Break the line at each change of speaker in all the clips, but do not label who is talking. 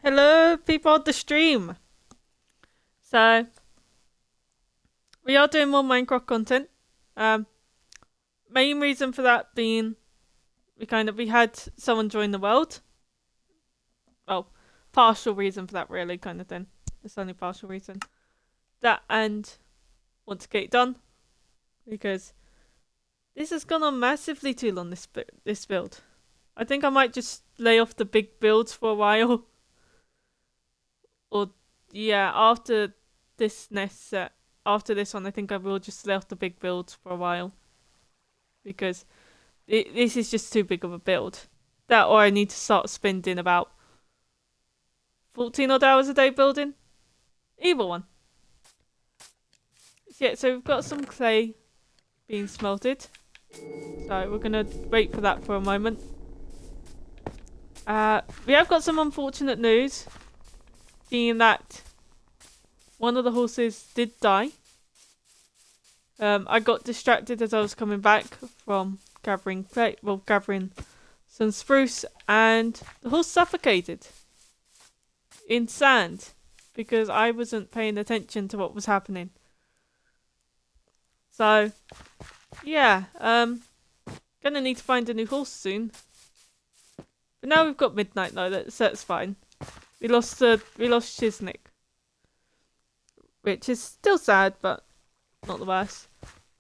Hello, people on the stream. So we are doing more Minecraft content. Um, Main reason for that being we had someone join the world. Well, partial reason for that really kind of thing. It's only partial reason. That and want to get it done because this has gone on massively too long. This build. I think I might just lay off the big builds for a while. Or yeah, after this nest set, after this one, I think I will just lay off the big builds for a while because this is just too big of a build. That or I need to start spending about 14 odd hours a day building. Either one. Yeah, so we've got some clay being smelted. So we're gonna wait for that for a moment. We have got some unfortunate news, being that one of the horses did die. I got distracted as I was coming back from gathering some spruce, and the horse suffocated in sand because I wasn't paying attention to what was happening. So, yeah, gonna need to find a new horse soon. But now we've got midnight though, that's fine. We lost Shiznik, which is still sad, but not the worst.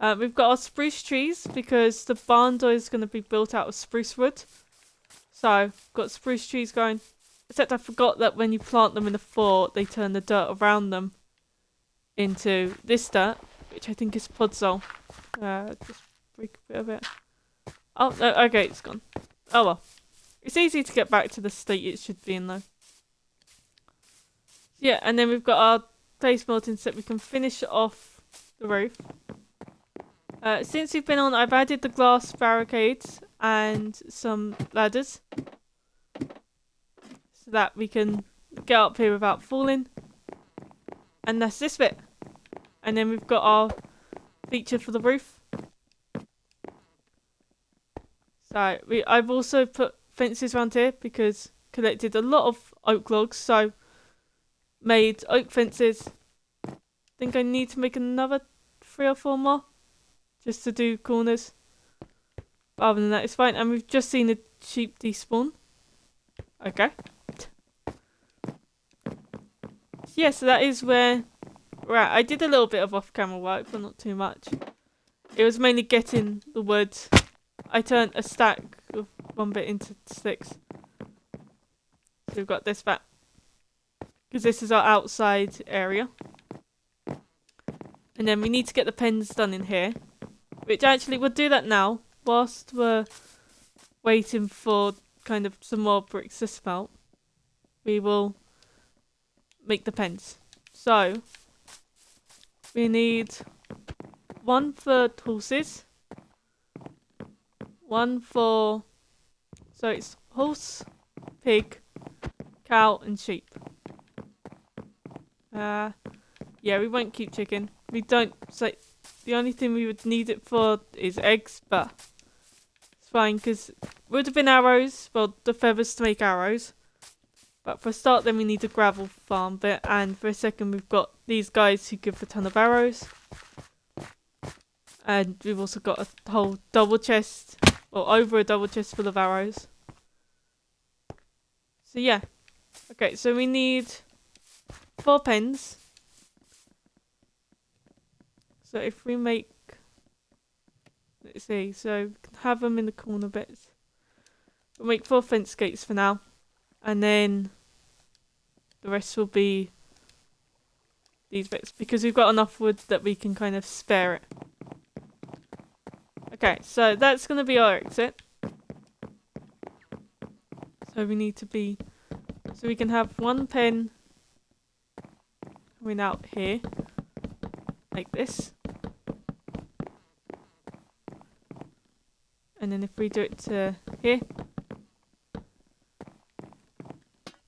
We've got our spruce trees because the barn door is going to be built out of spruce wood. So, got spruce trees going. Except I forgot that when you plant them in the fort, they turn the dirt around them into this dirt, which I think is podzol. Just break a bit of it. Oh, no, okay, it's gone. Oh well. It's easy to get back to the state it should be in though. Yeah, and then we've got our clay smelting so that we can finish off the roof. Since we've been on, I've added the glass barricades and some ladders so that we can get up here without falling. And that's this bit. And then we've got our feature for the roof. So I've also put fences around here because collected a lot of oak logs, so made oak fences. Think I need to make another 3 or 4 more just to do corners. But other than that, it's fine. And we've just seen the sheep despawn. Okay. Yeah, so that is where we're at. I did a little bit of off-camera work, but not too much. It was mainly getting the wood. I turned a stack of 1 bit into sticks. So we've got this back. Because this is our outside area. And then we need to get the pens done in here. Which actually, we'll do that now. Whilst we're waiting for kind of some more bricks to smelt. We will make the pens. So, we need 1 for horses. 1 for... So it's horse, pig, cow and sheep. Yeah, we won't keep chicken. We don't... So the only thing we would need it for is eggs, but it's fine because would have been arrows. Well, the feathers to make arrows. But for a start, then we need a gravel farm bit, and for a second, we've got these guys who give a ton of arrows. And we've also got a whole double chest, or over a double chest full of arrows. So yeah. Okay, so we need 4 pens. So if we make, let's see, so we can have them in the corner bits. We'll make 4 fence gates for now. And then the rest will be these bits. Because we've got enough wood that we can kind of spare it. Okay, so that's going to be our exit. So we need to be... So we can have 1 pen coming out here. Like this. And then if we do it to here.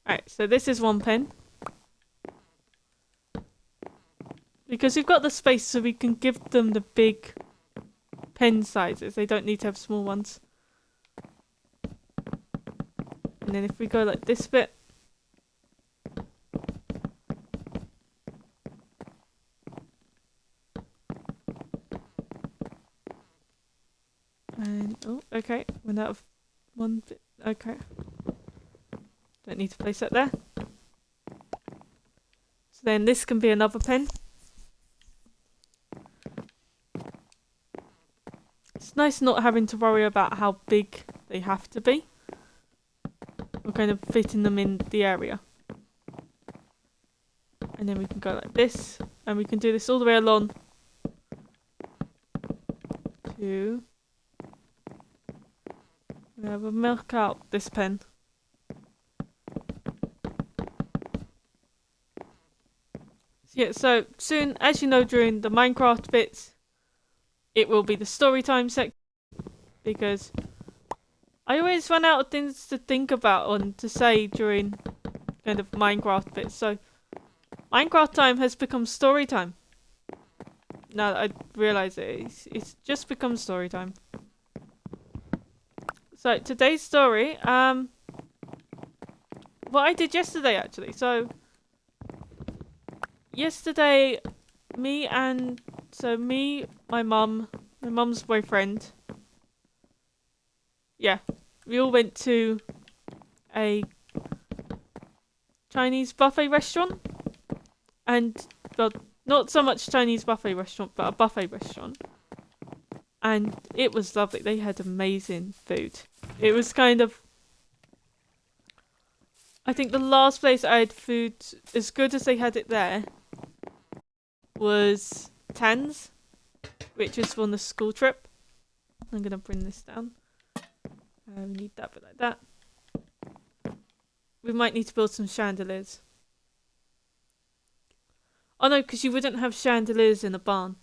Alright, so this is 1 pen. Because we've got the space so we can give them the big pen sizes. They don't need to have small ones. And then if we go like this bit. Okay, went out of one bit. Okay. Don't need to place that there. So then this can be another pen. It's nice not having to worry about how big they have to be. We're kind of fitting them in the area. And then we can go like this. And we can do this all the way along to where we'll milk out this pen. Yeah, so soon, as you know, during the Minecraft bits, it will be the story time section, because I always run out of things to think about and to say during kind of Minecraft bits. So Minecraft time has become story time. Now that I realise it, it's just become story time. So today's story, what I did yesterday actually. So yesterday, my mum's boyfriend, yeah, we all went to a Chinese buffet restaurant. And, well, not so much Chinese buffet restaurant, but a buffet restaurant. And it was lovely. They had amazing food. It was kind of... I think the last place I had food as good as they had it there was Tan's, which is on the school trip. I'm going to bring this down. We need that bit like that. We might need to build some chandeliers. Oh no, because you wouldn't have chandeliers in a barn.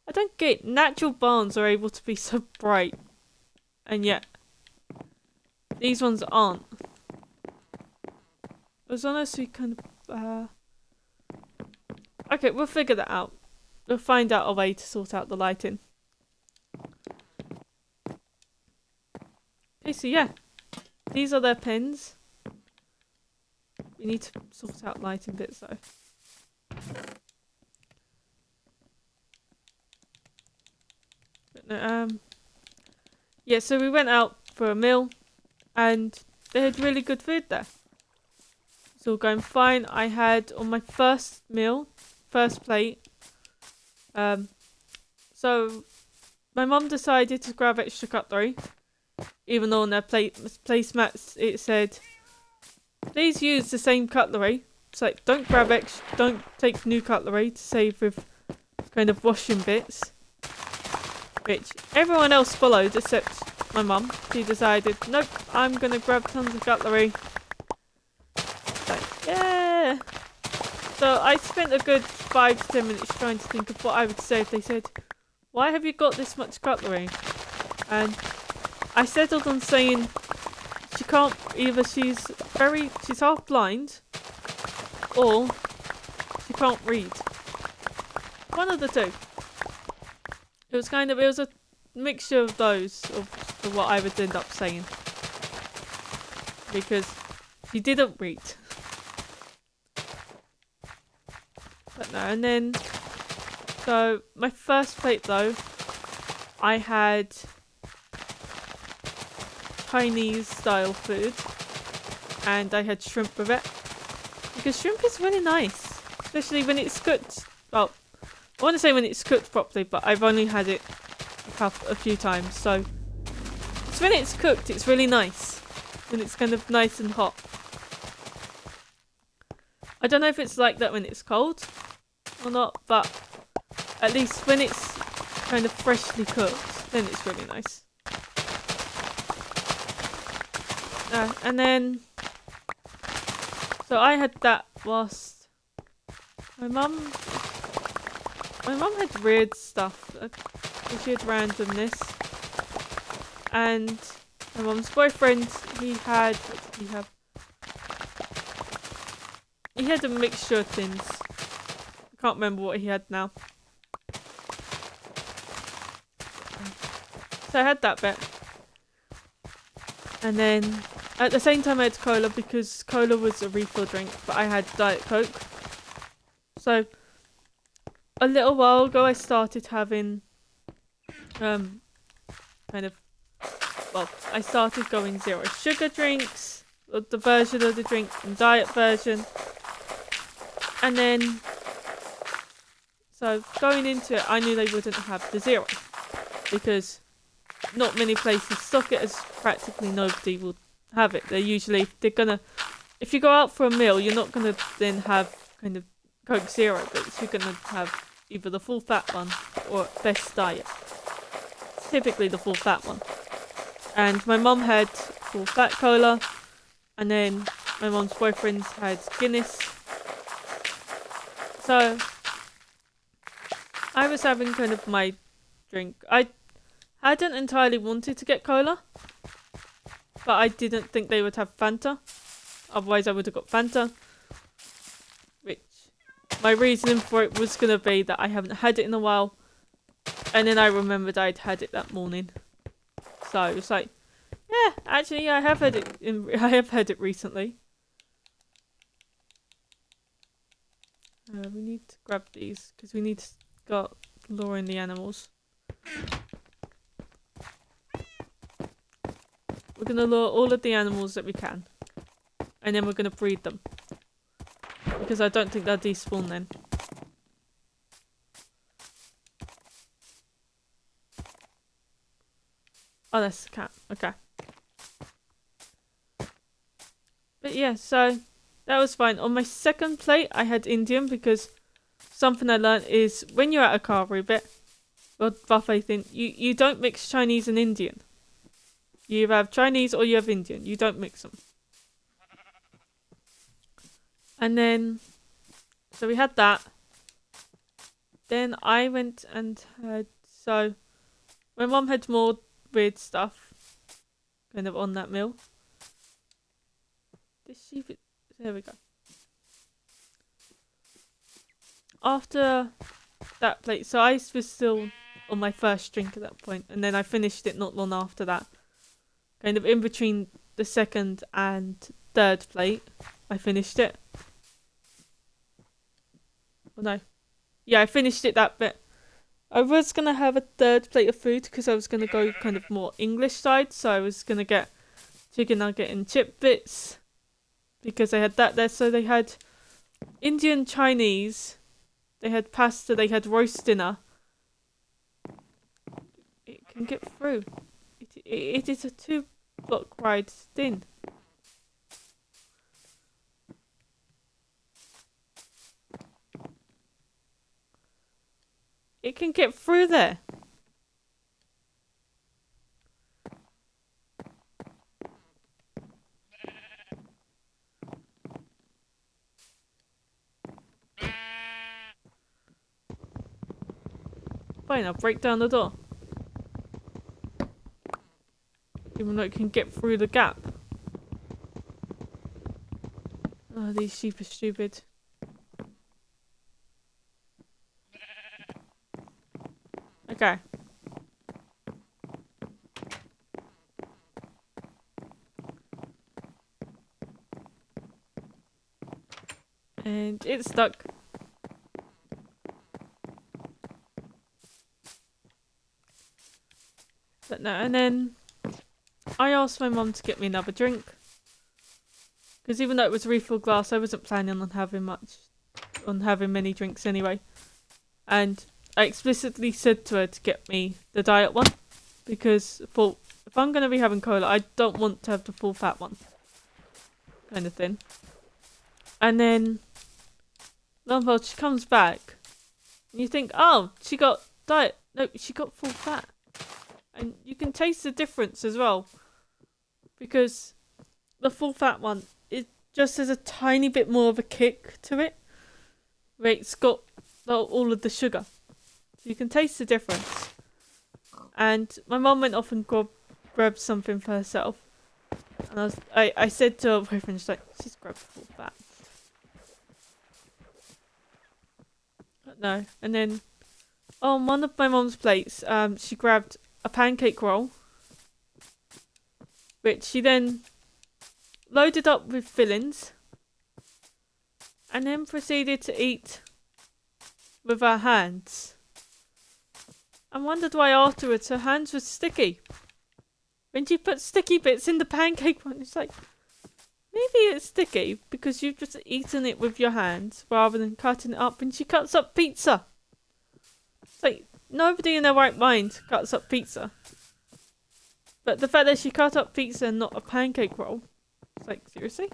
I don't get natural barns are able to be so bright. And yet, these ones aren't. As long as we kind of... Okay, we'll figure that out. We'll find out a way to sort out the lighting. Okay, so yeah. These are their pins. We need to sort out lighting bits though. But no, yeah, so we went out for a meal and they had really good food there. It's all going fine. I had on my first meal, first plate. So my mum decided to grab extra cutlery, even though on their placemats it said, please use the same cutlery. It's like, don't take new cutlery to save with kind of washing bits. Which everyone else followed except my mum. She decided, nope, I'm going to grab tons of cutlery. It's like, yeah. So I spent a good 5 to 10 minutes trying to think of what I would say if they said, why have you got this much cutlery? And I settled on saying she can't, either she's half blind or she can't read. One of the two. It was a mixture of those of what I would end up saying. Because she didn't read. But no, and then so my first plate though, I had Chinese style food and I had shrimp with it, because shrimp is really nice, especially when it's cooked. Well, I want to say when it's cooked properly, but I've only had it a few times, so it's when it's cooked it's really nice, when it's kind of nice and hot. I don't know if it's like that when it's cold or not, but at least when it's kind of freshly cooked, then it's really nice. And then, so I had that whilst my mum had weird stuff. She had randomness. And my mum's boyfriend, he had a mixture of things. I can't remember what he had now. So I had that bit. And then at the same time I had cola, because cola was a refill drink, but I had Diet Coke. So a little while ago I started having kind of, well, I started going zero sugar drinks, the version of the drink and diet version. And then, so going into it, I knew they wouldn't have the zero because not many places stock it, as practically nobody will have it. They're gonna, if you go out for a meal, you're not gonna then have kind of Coke Zero, but you're gonna have either the full fat one or best diet. It's typically the full fat one. And my mum had full fat cola, and then my mum's boyfriend had Guinness. So I was having kind of my drink. I hadn't entirely wanted to get cola, but I didn't think they would have Fanta. Otherwise I would have got Fanta. Which, my reasoning for it was going to be that I haven't had it in a while. And then I remembered I'd had it that morning. So it was like, yeah, actually I have had it recently. We need to grab these because we need to start luring the animals. We're going to lure all of the animals that we can. And then we're going to breed them. Because I don't think they'll despawn then. Oh, that's the cat. Okay. But yeah, so that was fine. On my second plate, I had Indian because something I learned is when you're at a carvery bit, or buffet thing, you don't mix Chinese and Indian. You either have Chinese or you have Indian. You don't mix them. And then, so we had that. Then I went and had, so my mum had more weird stuff kind of on that meal. There we go. After that plate, so I was still on my first drink at that point, and then I finished it not long after that. Kind of in between the second and third plate, I finished it. Oh no. Yeah, I finished it that bit. I was going to have a third plate of food because I was going to go kind of more English side. So I was going to get chicken nugget and chip bits because they had that there. So they had Indian, Chinese, they had pasta, they had roast dinner. It can get through. It is a 2-block ride thin. It can get through there. Fine, I'll break down the door. Even though it can get through the gap. Oh, these sheep are stupid. Okay. And it's stuck. But no, and then I asked my mum to get me another drink. Because even though it was refill glass, I wasn't planning on having many drinks anyway. And I explicitly said to her to get me the diet one. Because if I'm going to be having cola, I don't want to have the full fat one. Kind of thing. And then, lo and behold, she comes back. And you think, oh, she got diet. No, she got full fat. And you can taste the difference as well. Because the full fat one, it just has a tiny bit more of a kick to it. Where it's got all of the sugar. So you can taste the difference. And my mum went off and grabbed something for herself. And I said to her boyfriend, she's grabbed full fat. But no. And then on one of my mum's plates, she grabbed a pancake roll. Which she then loaded up with fillings. And then proceeded to eat with her hands. and wondered why afterwards her hands were sticky. When she put sticky bits in the pancake one, it's like, maybe it's sticky because you've just eaten it with your hands rather than cutting it up. And she cuts up pizza. It's like, nobody in their right mind cuts up pizza. But the fact that she cut up pizza and not a pancake roll, it's like, seriously?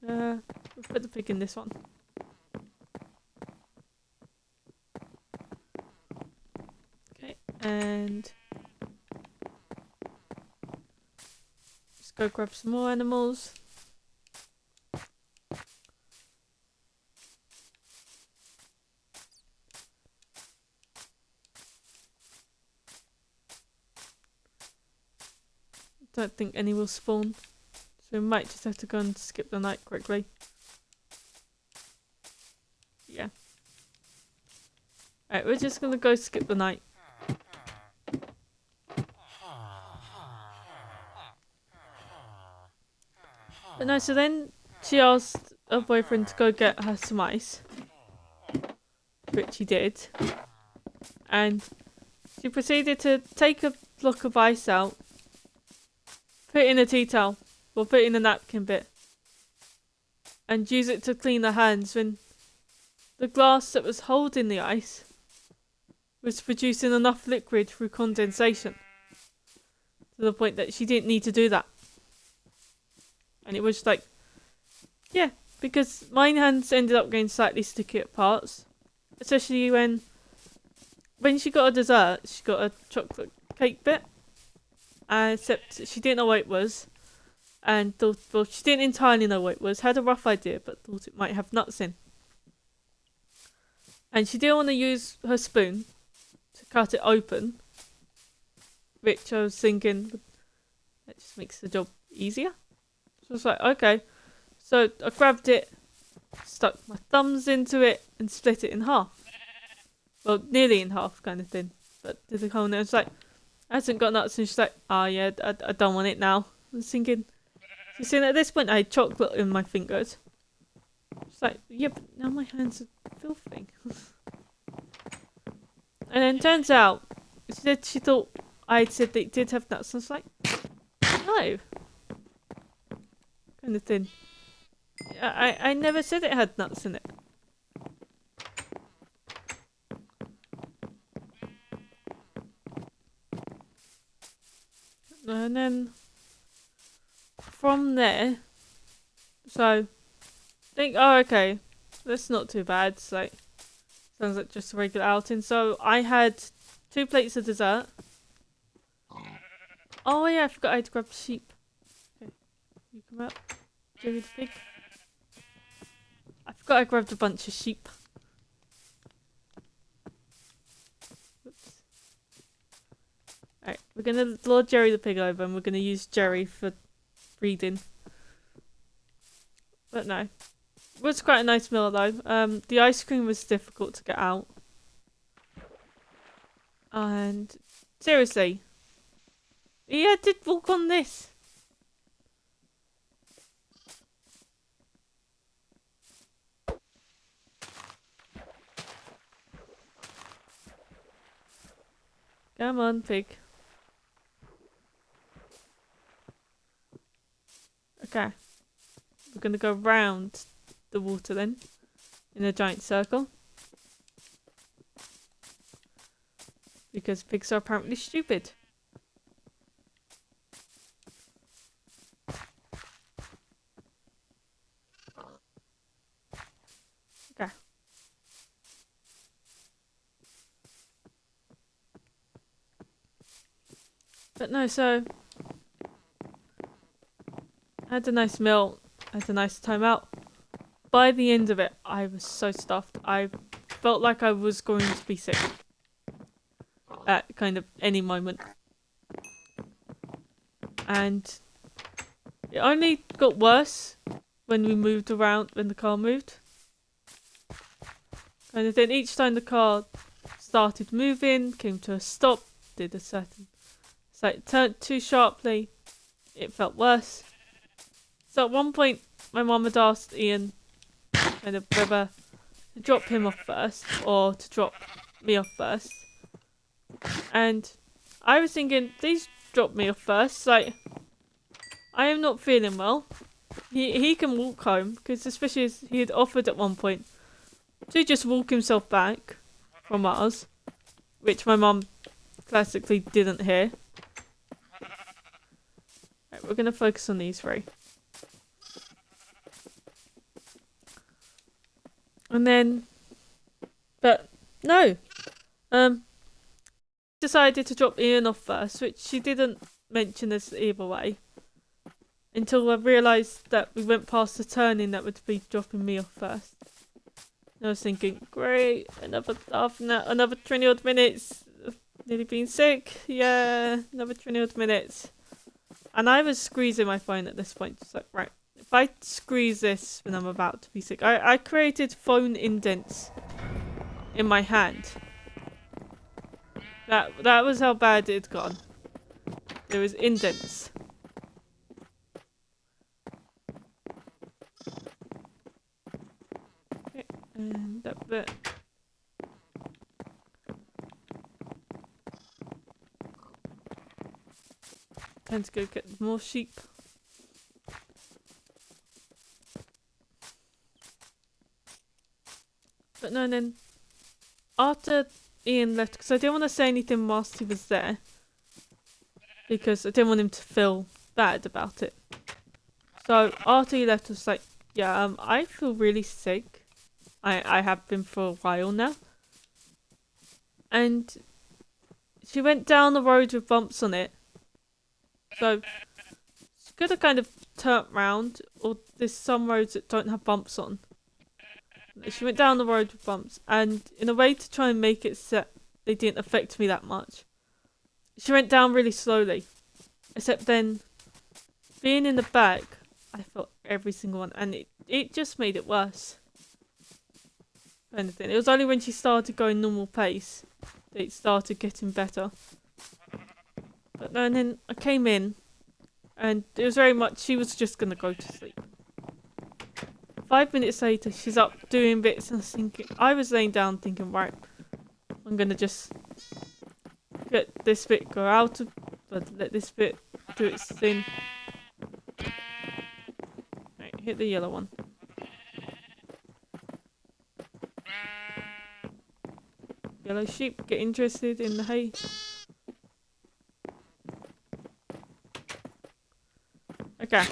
We'll put the pig in this one. Okay, and let's go grab some more animals. Don't think any will spawn, so we might just have to go and skip the night quickly. Yeah. Alright, we're just gonna go skip the night. But no, so then she asked her boyfriend to go get her some ice, which he did. And she proceeded to take a block of ice out, put it in a tea towel, or put it in a napkin bit, and use it to clean her hands when the glass that was holding the ice was producing enough liquid through condensation to the point that she didn't need to do that. And it was like, yeah, because my hands ended up getting slightly sticky at parts, especially when she got a dessert, she got a chocolate cake bit, except she didn't know what it was, and thought, well, she didn't entirely know what it was, had a rough idea, but thought it might have nuts in. And she didn't want to use her spoon to cut it open, which I was thinking, that just makes the job easier. So I was like, okay. So I grabbed it, stuck my thumbs into it, and split it in half. Well, nearly in half kind of thing. But did the whole, and I was like, I hasn't got nuts, and she's like, oh yeah, I don't want it now. I was thinking, she's saying at this point I had chocolate in my fingers. She's like, yeah, but now my hands are filthy. And then turns out, she thought I'd said that it did have nuts. And I was like, no. Kind of thing. I never said it had nuts in it. And then from there, so think, oh okay, that's not too bad. It's like, sounds like just a regular outing. So I had 2 plates of dessert. Oh yeah, I forgot I had to grab the sheep. Okay, you come out, Jerry the pig. I forgot I grabbed a bunch of sheep. Oops. Alright, we're gonna lure Jerry the pig over, and we're gonna use Jerry for breeding. But no. It was quite a nice meal though. The ice cream was difficult to get out. And seriously, yeah, did walk on this. Come on, pig. Okay. We're gonna go round the water then, in a giant circle. Because pigs are apparently stupid. Okay. But no, so I had a nice meal, I had a nice time out. By the end of it, I was so stuffed. I felt like I was going to be sick at kind of any moment. And it only got worse when we moved around, when the car moved. And then each time the car started moving, came to a stop, did a certain, it's like turned too sharply, it felt worse. So at one point, my mum had asked Ian kind of whether to drop him off first or to drop me off first. And I was thinking, please drop me off first. Like, I am not feeling well. He can walk home, because especially as he had offered at one point to just walk himself back from ours, which my mum classically didn't hear. Right, we're gonna focus on these three. And then, but no, decided to drop Ian off first, which she didn't mention us either way. Until I realised that we went past the turning that would be dropping me off first. And I was thinking, great, another 20 odd minutes. Nearly been sick. Yeah, another 20 odd minutes. And I was squeezing my phone at this point. Just like, right, if I squeeze this when I'm about to be sick. I created phone indents in my hand. That was how bad it had gone. There was indents. Okay, and that bit. Time to go get more sheep. But no, and then after Ian left, because I didn't want to say anything whilst he was there, because I didn't want him to feel bad about it. So after he left, I was like, yeah, I feel really sick. I have been for a while now. And she went down the road with bumps on it. So she could have kind of turned round, or there's some roads that don't have bumps on. She went down the road with bumps, and in a way to try and make it so they didn't affect me that much, she went down really slowly. Except then, being in the back, I felt every single one, and it just made it worse. Kind of thing. It was only when she started going normal pace that it started getting better. But no, and then I came in, and it was very much she was just gonna go to sleep. 5 minutes later, she's up doing bits, and I was laying down thinking, right, I'm gonna just let this bit go out, but let this bit do its thing. Right, hit the yellow one. Yellow sheep, get interested in the hay. Okay.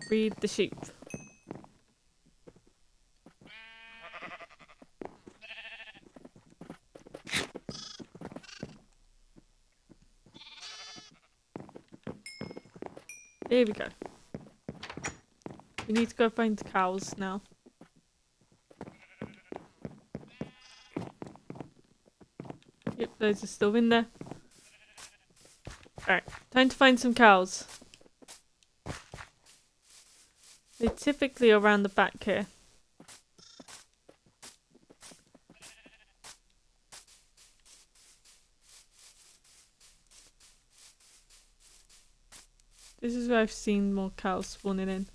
Feed the sheep. There we go. We need to go find the cows now. Yep, those are still in there. Alright, time to find some cows. They're typically around the back here. This is where I've seen more cows spawning in.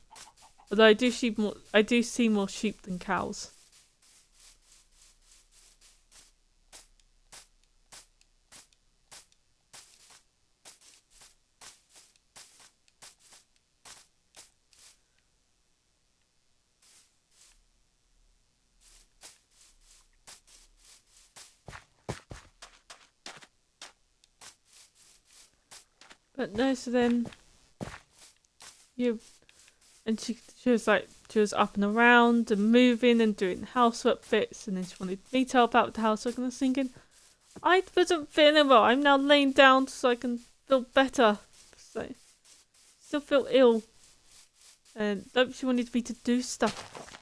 Although I do see more sheep than cows. But no, so then and she was like, she was up and around and moving and doing housework bits, and then she wanted me to help out with the housework, and I was thinking, I wasn't feeling well. I'm now laying down so I can feel better. So still feel ill. And she wanted me to do stuff.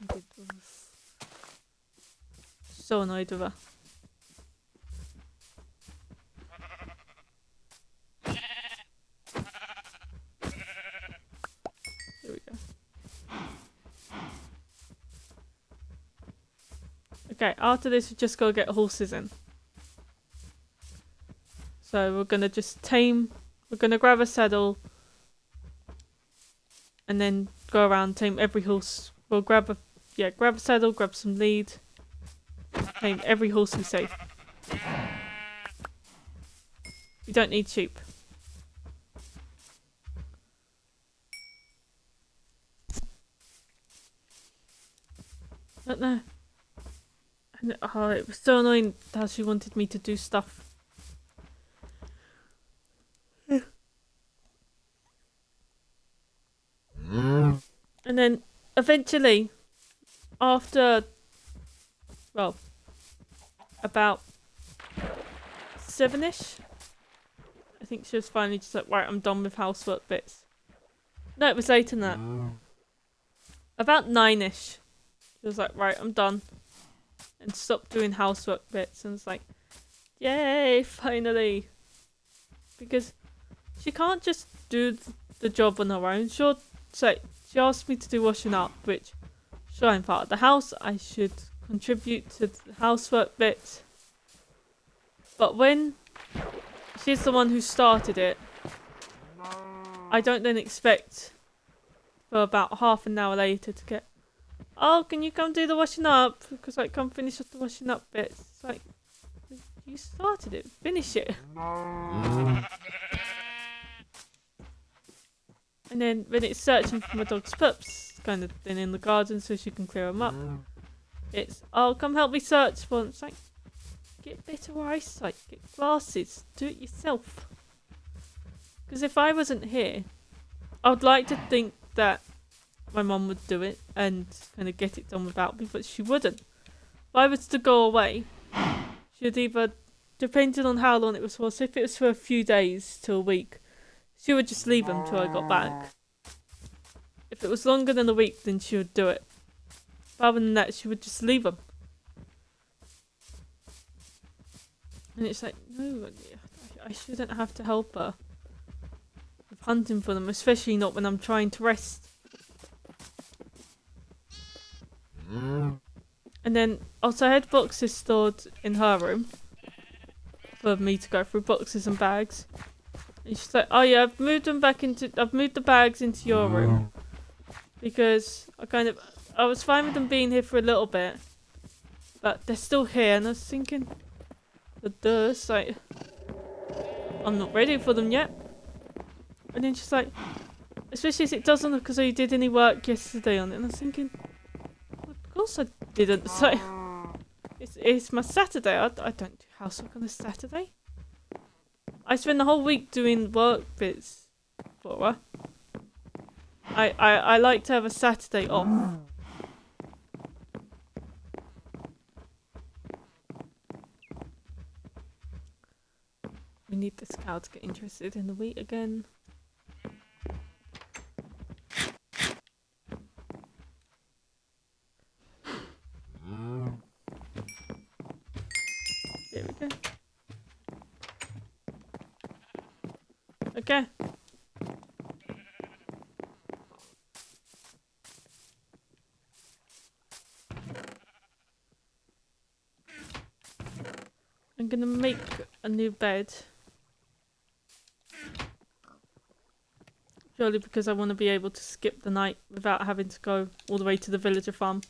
So annoyed with her. There we go. Okay, after this we just gotta get horses in. So we're gonna just we're gonna grab a saddle and then go around, tame every horse We'll grab a saddle, grab some lead, tame every horse we see. We don't need sheep. But no. And, oh, it was so annoying how she wanted me to do stuff. And then eventually, after, well, about 7ish, I think she was finally just like, right, I'm done with housework bits. No, it was later than that. About 9ish, she was like, right, I'm done. And stopped doing housework bits. And it's like, yay, finally. Because she can't just do the job on her own. Sure, so she asked me to do washing up, which, sure, I'm part of the house. I should contribute to the housework bit. But when she's the one who started it, I don't then expect for about half an hour later to get, oh, can you come do the washing up? Because like, come finish off the washing up bits. It's like, you started it, finish it. And then when it's searching for my dog's pups, kind of then in the garden so she can clear them up, it's, oh, come help me search for them. It's like, get better eyesight, get glasses, do it yourself. Because if I wasn't here, I would like to think that my mum would do it and kind of get it done without me, but she wouldn't. If I was to go away, she'd either, depending on how long it was for, so if it was for a few days to a week, she would just leave them till I got back. If it was longer than a week, then she would do it. But other than that, she would just leave them. And it's like, no, I shouldn't have to help her with hunting for them, especially not when I'm trying to rest. And then also I had boxes stored in her room for me to go through, boxes and bags. And she's like, oh yeah, I've moved the bags into your room. Because I was fine with them being here for a little bit. But they're still here, and I was thinking, it's like, I'm not ready for them yet. And then she's like, especially as it doesn't look as though you did any work yesterday on it. And I was thinking, of course I didn't. So it's my Saturday. I don't do housework on a Saturday. I spend the whole week doing work bits for her. I like to have a Saturday off. We need this cow to get interested in the wheat again. There we go. Okay. I'm gonna make a new bed. Purely because I want to be able to skip the night without having to go all the way to the villager farm.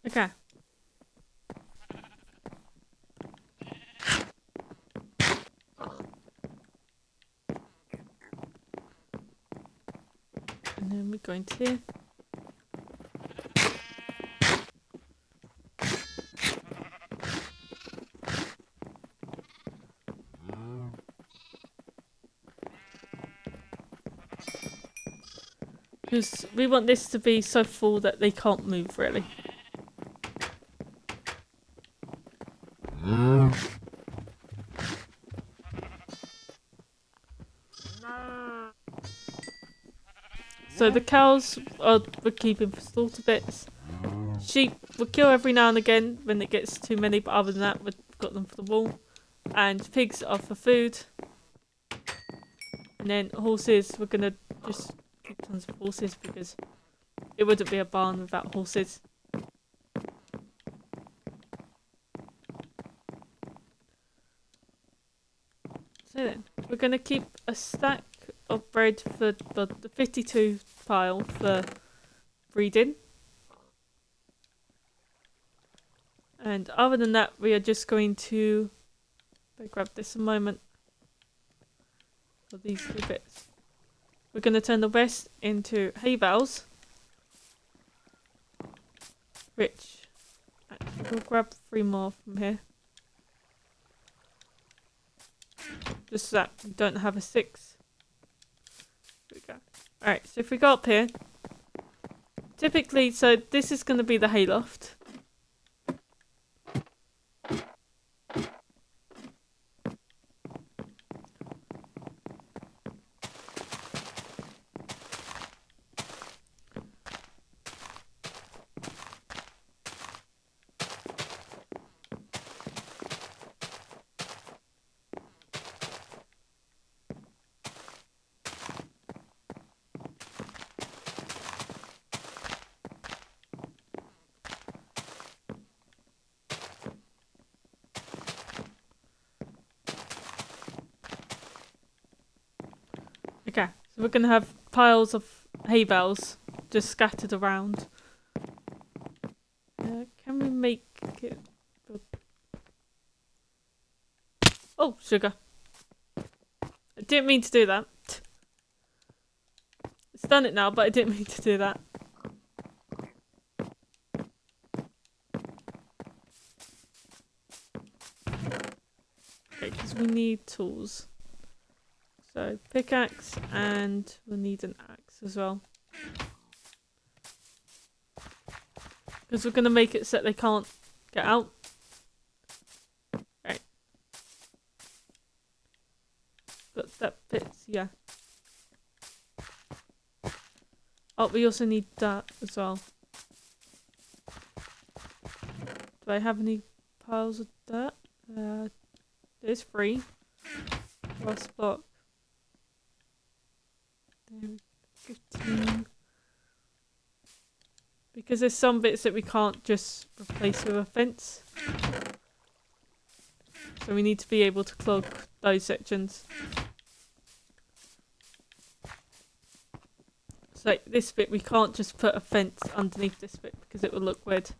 Okay. And then we go into here. Because we want this to be so full that they can't move, really. So the cows we're keeping for slaughter bits. Sheep we'll kill every now and again when it gets too many, but other than that we've got them for the wool. And pigs are for food. And then horses, we're gonna just keep tons of horses because it wouldn't be a barn without horses. we're going to keep a stack of bread for the 52 pile for breeding. And other than that, we are just going to grab this a moment for these two bits. We're going to turn the rest into hay bales, which actually we'll grab 3 more from here. Just so that we don't have a 6. There we go. Alright, so if we go up here, typically, so this is going to be the hayloft. Okay, so we're going to have piles of hay bales just scattered around. Can we make it... Oh, sugar. I didn't mean to do that. It's done it now, but I didn't mean to do that. Okay, because we need tools. So, pickaxe, and we'll need an axe as well. Because we're going to make it so that they can't get out. Right. But that fits, yeah. Oh, we also need that as well. Do I have any piles of dirt? There's 3. Rust block. 15. Because there's some bits that we can't just replace with a fence. So we need to be able to clog those sections. So like this bit, we can't just put a fence underneath this bit because it would look weird.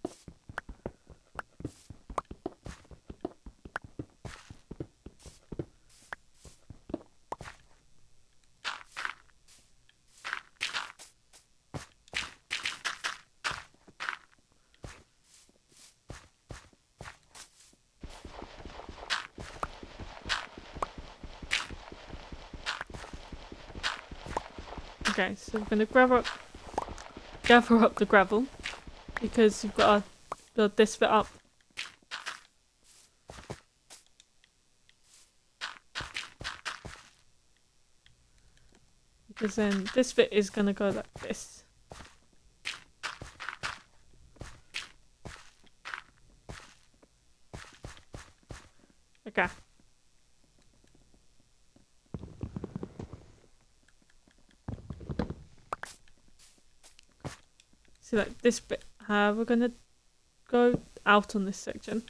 Okay, so we're going to gather up the gravel because you've got to build this bit up. Because then this bit is going to go like this. Okay. So like this bit, we're going to go out on this section.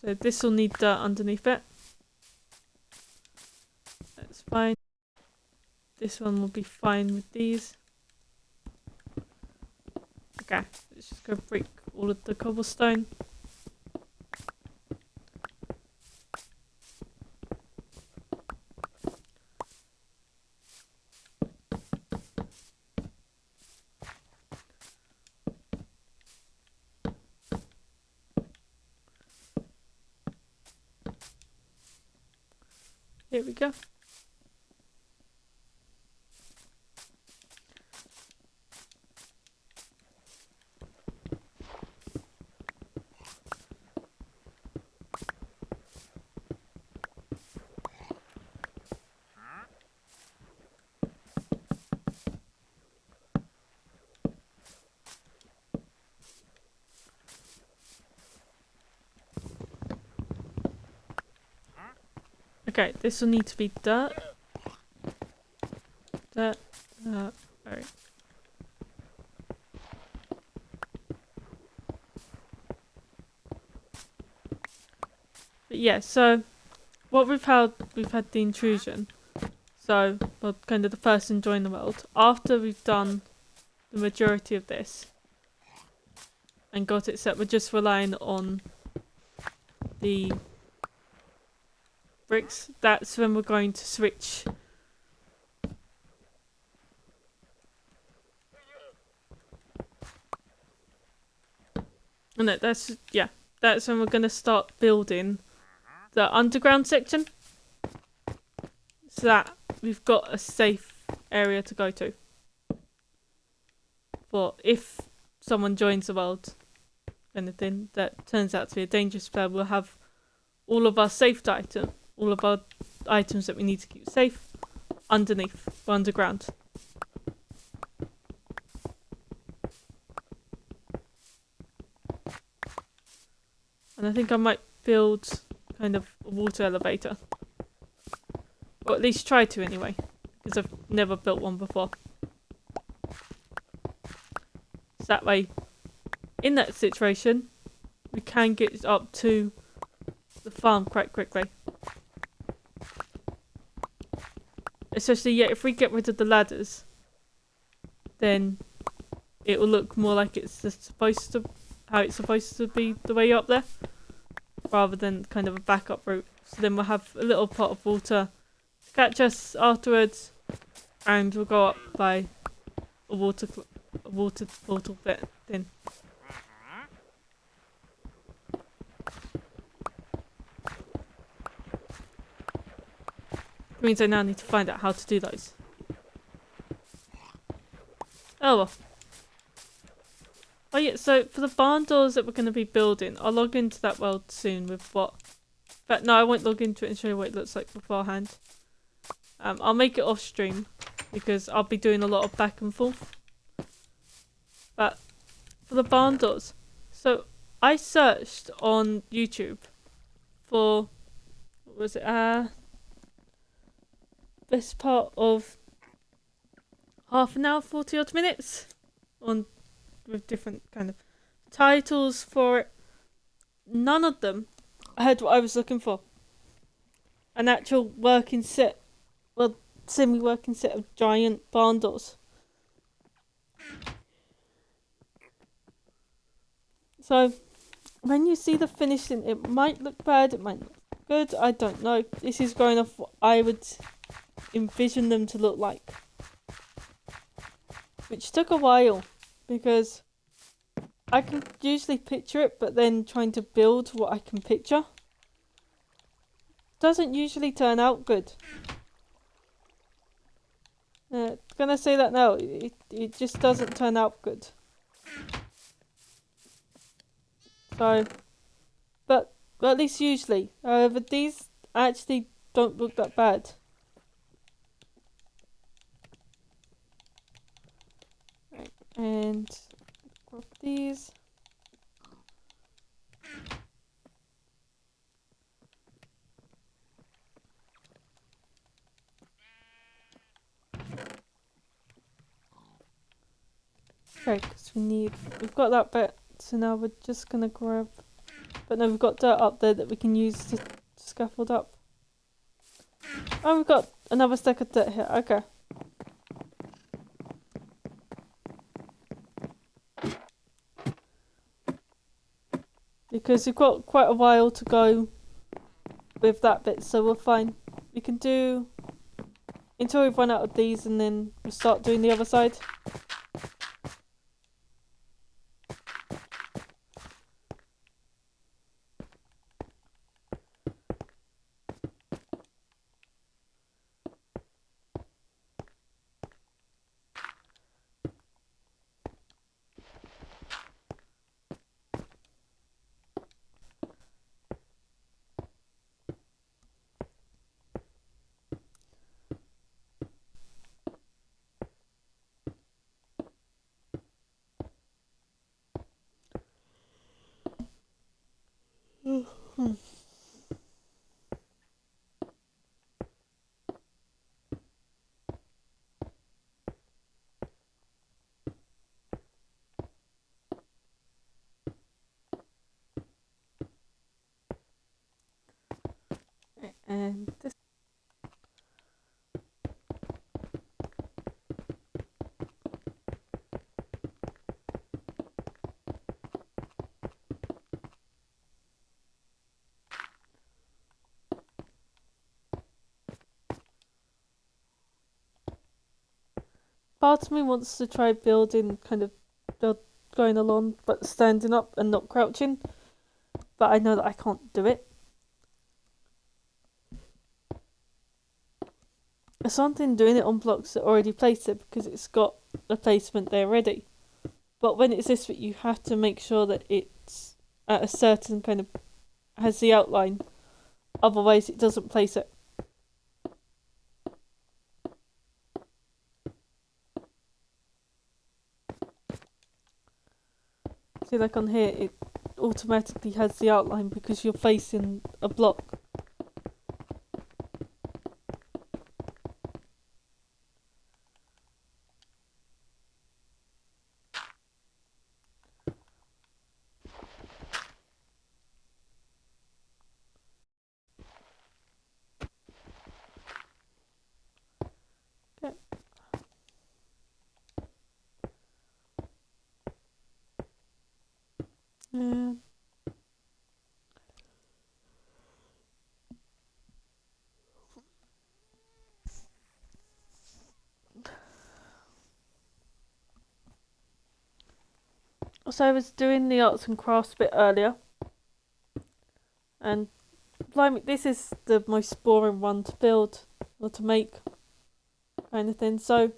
So this will need dirt underneath it. That's fine. This one will be fine with these. Okay, let's just go break all of the cobblestone. Here we go. Okay, this will need to be dirt. Dirt. Alright. But yeah, so what we've had the intrusion. So, well, kind of the person join the world. After we've done the majority of this and got it set, we're just relying on the bricks. That's when we're going to switch. And that's when we're going to start building the underground section, so that we've got a safe area to go to. For if someone joins the world, anything that turns out to be a dangerous player, we'll have all of our saved items, all of our items that we need to keep safe, underneath or underground. And I think I might build kind of a water elevator. Or at least try to anyway, because I've never built one before. So that way, in that situation, we can get up to the farm quite quickly. Especially, yeah, if we get rid of the ladders, then it will look more like it's supposed to, how it's supposed to be the way up there, rather than kind of a backup route. So then we'll have a little pot of water to catch us afterwards, and we'll go up by a water portal bit then. Which means I now need to find out how to do those. Oh well. Oh yeah, so for the barn doors that we're going to be building, I'll log into that world soon with what... But no, I won't log into it and show you what it looks like beforehand. I'll make it off stream, because I'll be doing a lot of back and forth. But for the barn doors, so I searched on YouTube for... What was it? Best part of half an hour, 40 odd minutes on with different kind of titles for it. None of them had what I was looking for. An actual working set, well, semi-working set of giant barn doors. So when you see the finishing, it might look bad, it might look good, I don't know. This is going off what I would envision them to look like, which took a while, because I can usually picture it, but then trying to build what I can picture doesn't usually turn out good. Gonna say that now, it just doesn't turn out good. So, but at least usually. But these actually don't look that bad. Right, and grab these. Okay, because we've got that bit, so now we're just gonna grab, but no, we've got dirt up there that we can use to scaffold up. Oh, we've got another stack of dirt here, okay. Because we've got quite a while to go with that bit, so we're fine. We can do until we've run out of these, and then we'll start doing the other side. And this. Part of me wants to try building going along but standing up and not crouching, but I know that I can't do it. There's something doing it on blocks that already placed it because it's got a placement there ready. But when it's this bit, you have to make sure that it's at a certain kind of has the outline, otherwise it doesn't place it. See, like on here, it automatically has the outline because you're facing a block. Okay. Yeah. So I was doing the arts and crafts bit earlier, and blimey, this is the most boring one to build or to make, kind of thing. So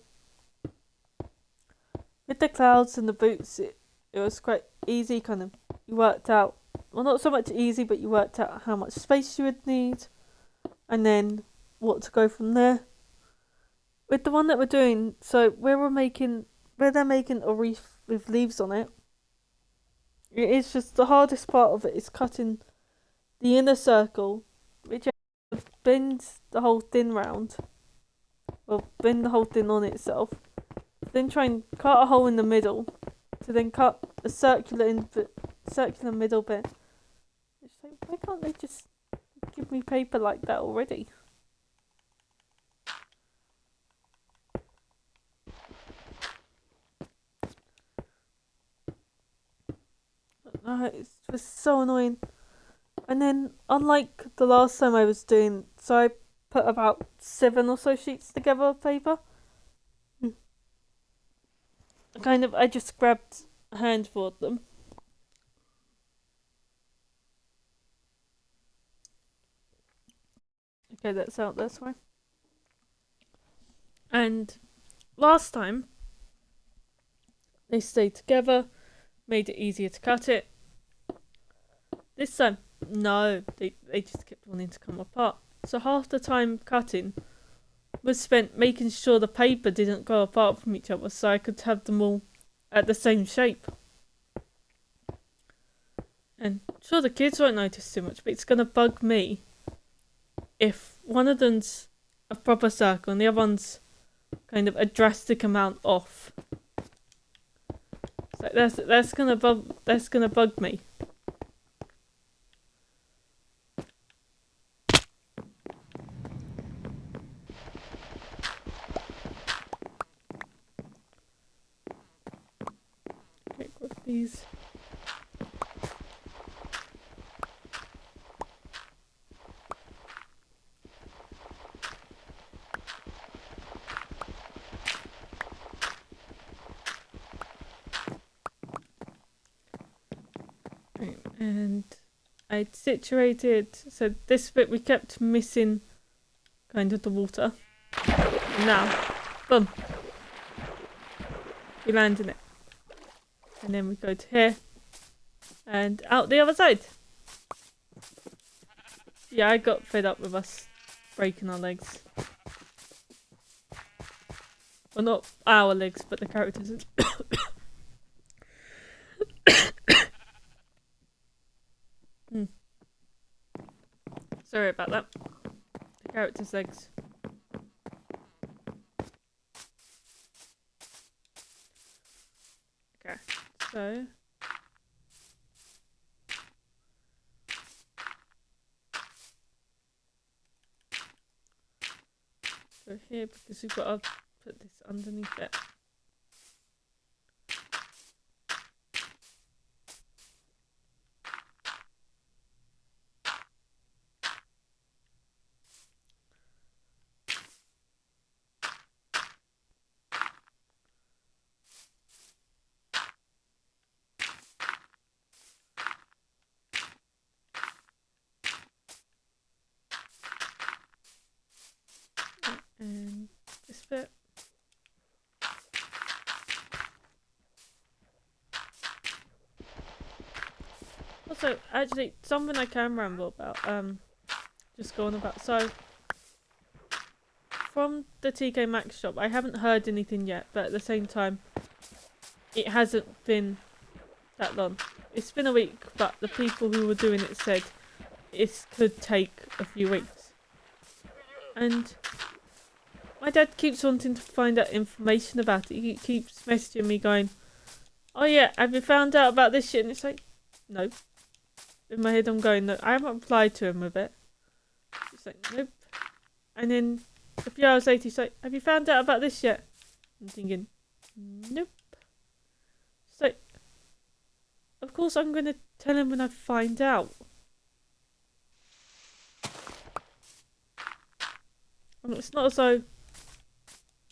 with the clouds and the boots, it was quite easy. Kind of, you worked out, well, not so much easy, but you worked out how much space you would need, and then what to go from there. With the one that we're doing, so where they're making a wreath with leaves on it. It is just the hardest part of it is cutting the inner circle, which bends the whole thing round. Well, bend the whole thing on itself. Then try and cut a hole in the middle, to then cut a circular middle bit. It's like, why can't they just give me paper like that already? It was so annoying. And then, unlike the last time I was doing, so I put about 7 or so sheets together of paper. I just grabbed a handful of them. Okay, that's out this way. And last time, they stayed together, made it easier to cut it. This time, no, they just kept wanting to come apart. So half the time cutting was spent making sure the paper didn't go apart from each other so I could have them all at the same shape. And sure, the kids won't notice too much, but it's going to bug me if one of them's a proper circle and the other one's kind of a drastic amount off. So that's gonna bug me. Okay, grab these. Right, and I'd situated, so this bit we kept missing kind of the water. And now, boom, we land in it. And then we go to here and out the other side. Yeah, I got fed up with us breaking our legs. Well, not our legs, but the characters'. Sorry about that. The characters' legs. Okay, so go here because we've got to put this underneath it. And this bit. Also, actually, something I can ramble about, just going about. So, from the TK Maxx shop, I haven't heard anything yet, but at the same time, it hasn't been that long. It's been a week, but the people who were doing it said it could take a few weeks. And my dad keeps wanting to find out information about it. He keeps messaging me going, "Oh yeah, have you found out about this shit?" And it's like, no. In my head I'm going, no, I haven't replied to him with it. It's like, nope. And then a few hours later he's like, "Have you found out about this yet?" I'm thinking, nope. It's like, of course I'm going to tell him when I find out. I mean, it's not as though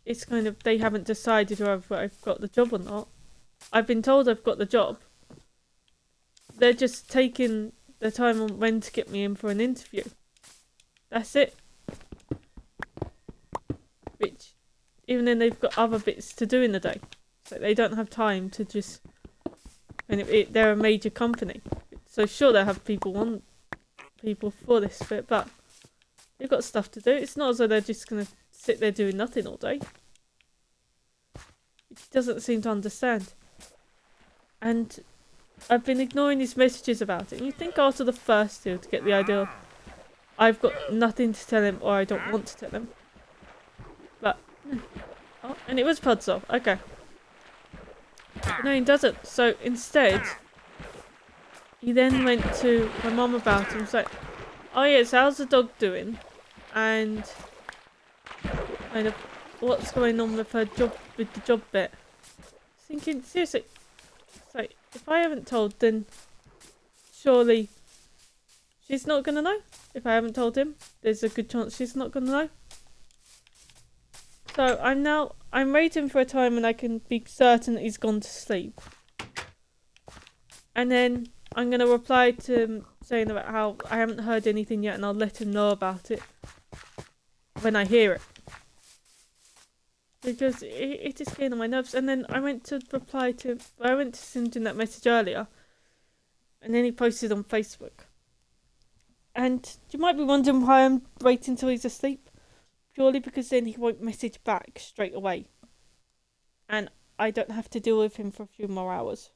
it's kind of, they haven't decided whether I've got the job or not. I've been told I've got the job. They're just taking their time on when to get me in for an interview. That's it. Which, even then they've got other bits to do in the day. So they don't have time to just... And they're a major company. So sure they'll have people for this bit, but they've got stuff to do. It's not as though they're just going to sit there doing nothing all day. He doesn't seem to understand. And I've been ignoring his messages about it. And you think after the first deal to get the idea of I've got nothing to tell him or I don't want to tell him. But, oh, and it was Pudzol. Okay. But no, he doesn't. So instead, he then went to my mum about it and was like, "Oh yes, how's the dog doing? And kind of what's going on with her job, with the job bit." Thinking, seriously, it's like, if I haven't told, then surely she's not gonna know. If I haven't told him, there's a good chance she's not gonna know. So I'm waiting for a time when I can be certain that he's gone to sleep. And then I'm gonna reply to him saying about how I haven't heard anything yet and I'll let him know about it when I hear it. Because it is getting on my nerves. And then I went to send him that message earlier. And then he posted on Facebook. And you might be wondering why I'm waiting till he's asleep. Purely because then he won't message back straight away. And I don't have to deal with him for a few more hours.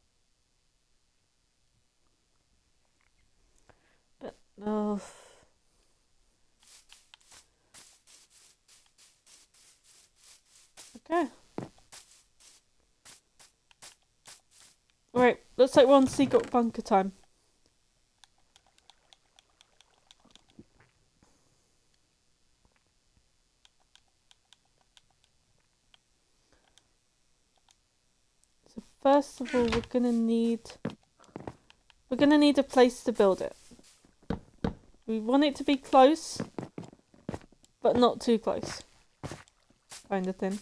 But, oh... Okay. Right, looks like we're on secret bunker time. So first of all, we're gonna need a place to build it. We want it to be close, but not too close, kind of thing.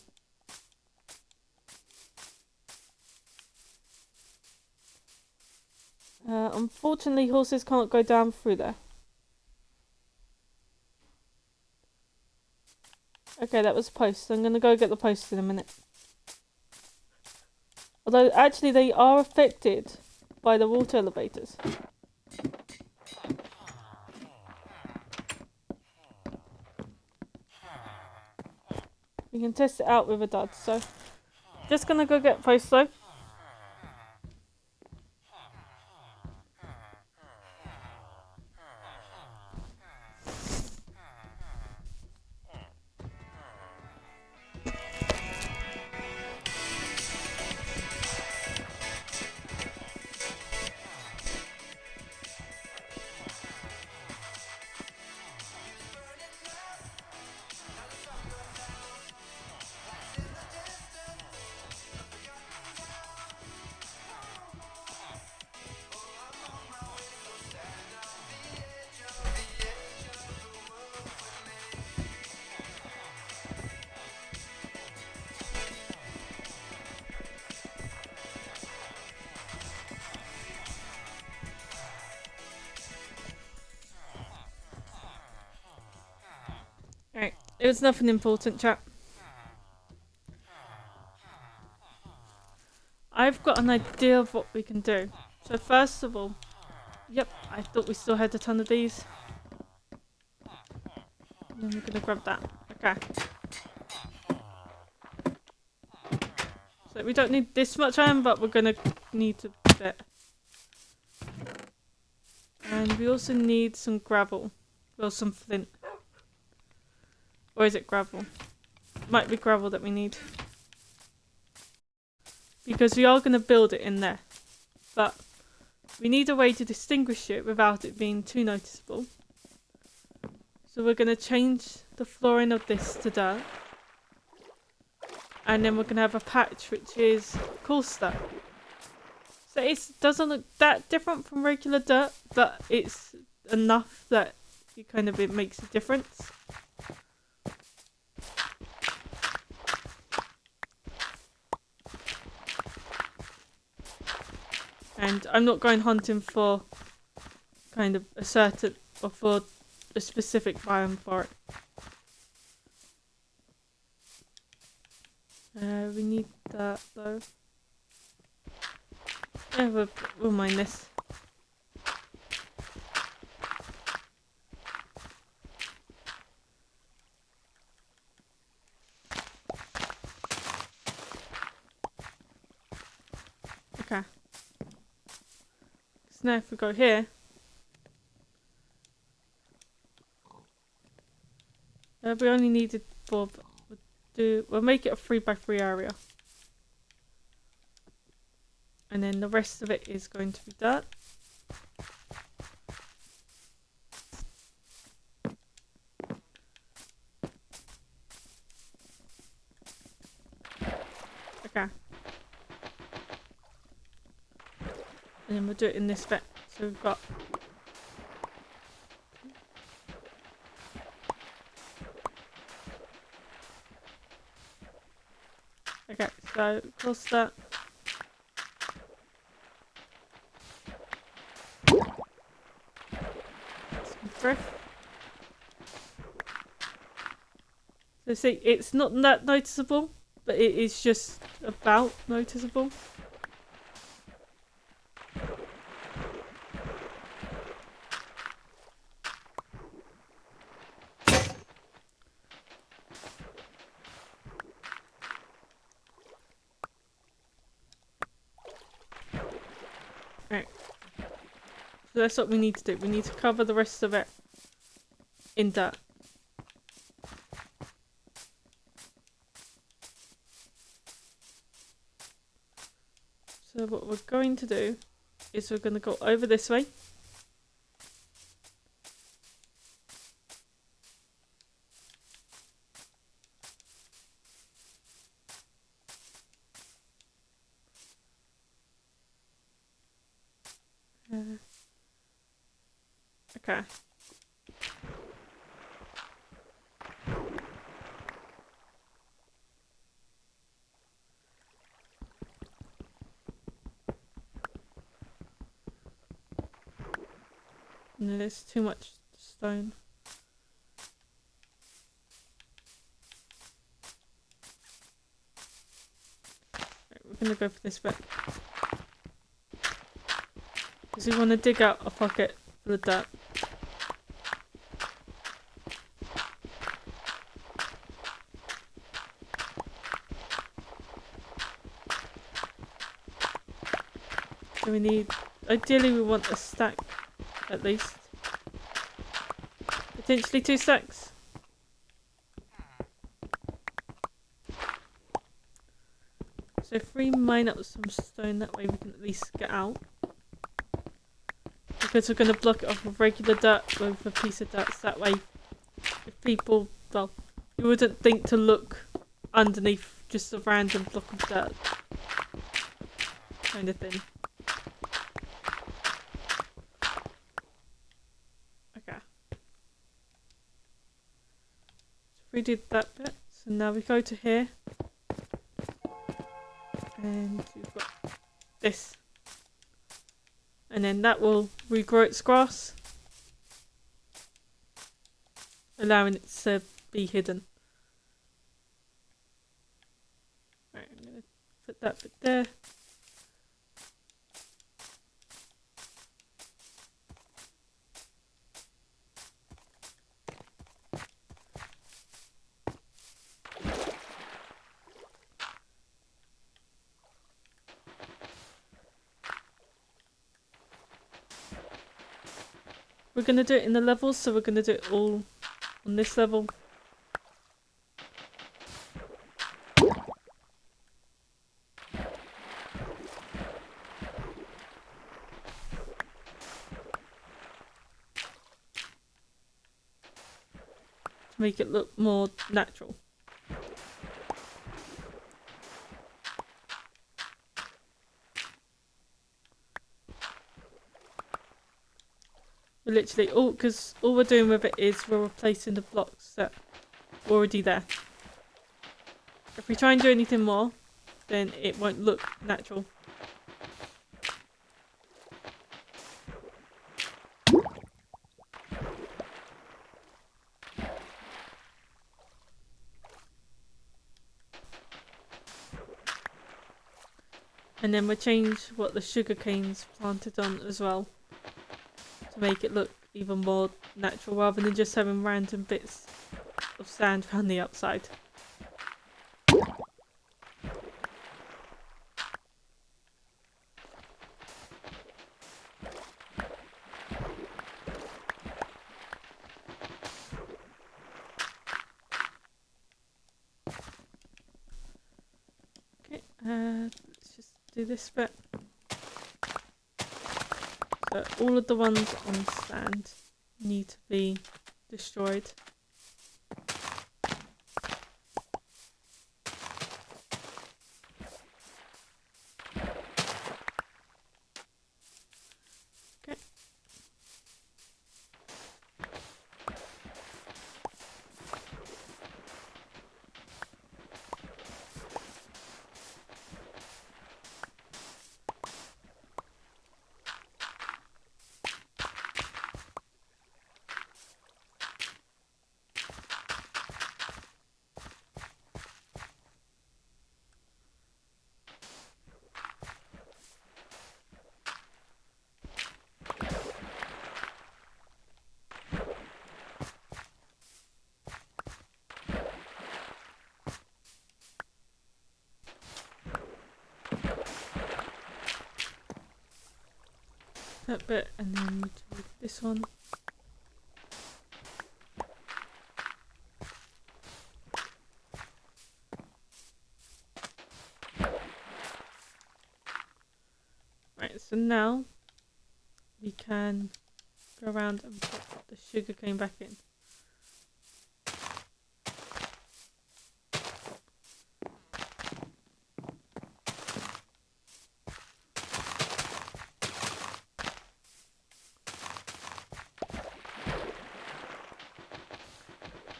Unfortunately, horses can't go down through there. Okay, that was post. I'm going to go get the post in a minute. Although, actually, they are affected by the water elevators. We can test it out with a dud, so... Just going to go get post, though. Alright, it was nothing important, chat. I've got an idea of what we can do. So first of all, yep, I thought we still had a ton of these. And then we're gonna grab that. Okay. So we don't need this much iron, but we're gonna need a bit. And we also need some gravel. Well, some flint. Or is it gravel? Might be gravel that we need. Because we are going to build it in there. But we need a way to distinguish it without it being too noticeable. So we're going to change the flooring of this to dirt. And then we're going to have a patch which is cool stuff. So it doesn't look that different from regular dirt, but it's enough that it makes a difference. And I'm not going hunting for kind of a certain or for a specific biome for it. We need that though. Yeah, we'll mine this. Okay. So now if we go here, we only needed 4. We'll make it a 3x3 area. And then the rest of it is going to be dirt. Okay. And then we'll do it in this bit. So we've got okay, so close that. Some thrift. So see, it's not that noticeable, but it is just about noticeable. Right. So that's what we need to do. We need to cover the rest of it in dirt. So what we're going to do is we're going to go over this way. Okay. No, there's too much stone. Right, we're gonna go for this bit. Because we want to dig out a pocket for the dirt. So we need, ideally we want a stack at least. Potentially 2 stacks. So if we mine up some stone, that way we can at least get out. Because we're going to block it off with regular dirt with a piece of dirt, so that way if people, well, you wouldn't think to look underneath just a random block of dirt kind of thing. Okay. So we did that bit, so now we go to here and we've got this. And then that will regrow its grass, allowing it to be hidden. Right, I'm gonna put that bit there. We're gonna do it in the levels, so we're gonna do it all on this level. To make it look more natural. We're literally because all we're doing with it is we're replacing the blocks that were already there. If we try and do anything more, then it won't look natural. And then we'll change what the sugar cane's planted on as well, to make it look even more natural rather than just having random bits of sand around the outside. Okay, let's just do this bit. So all of the ones on sand need to be destroyed. Okay. That bit, and then we do this one. Right, so now we can go around and put the sugar cane back in.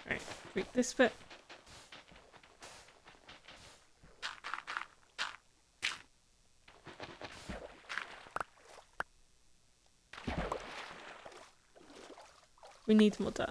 Right, break this bit. We need more dirt.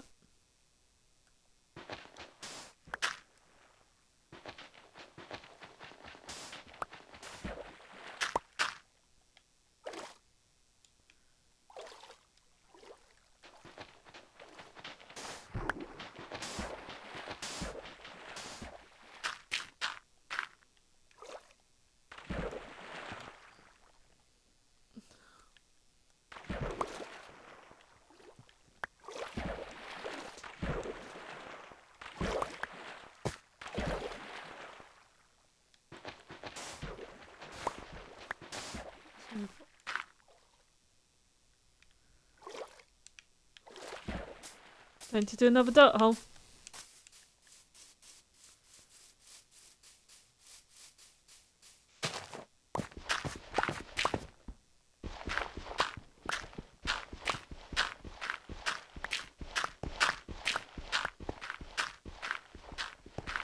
Time to do another dirt hole.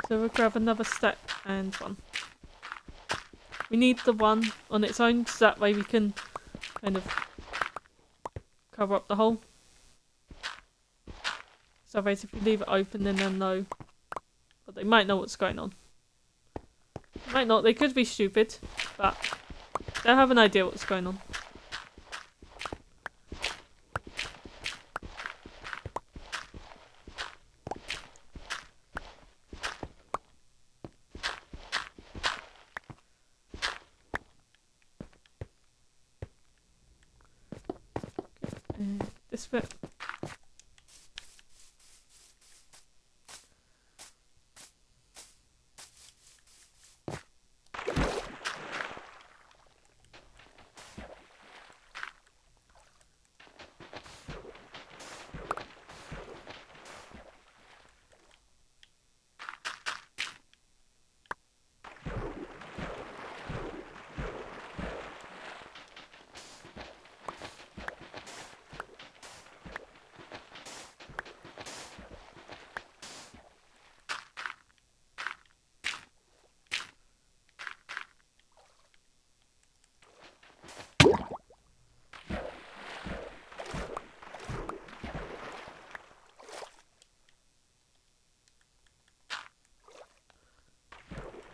So we'll grab another stack and one. We need the one on its own, so that way we can kind of cover up the hole. So Otherwise, if you leave it open, then they'll know. But they might know what's going on. Might not. They could be stupid, but they'll have an idea what's going on. This bit.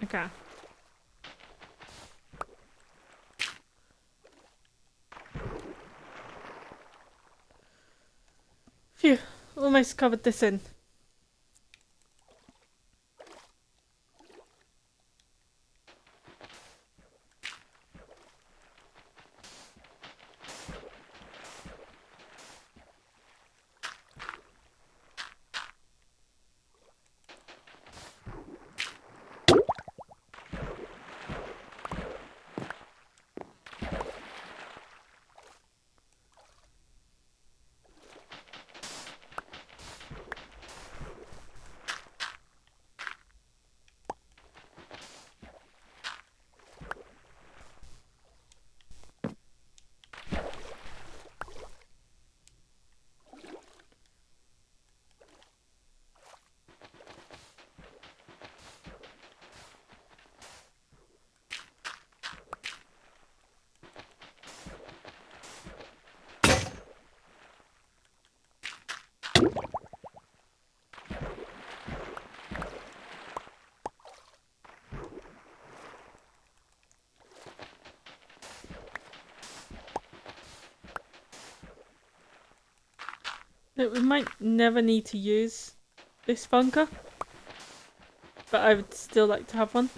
Okay. Phew, almost covered this in. We might never need to use this bunker, but I would still like to have one.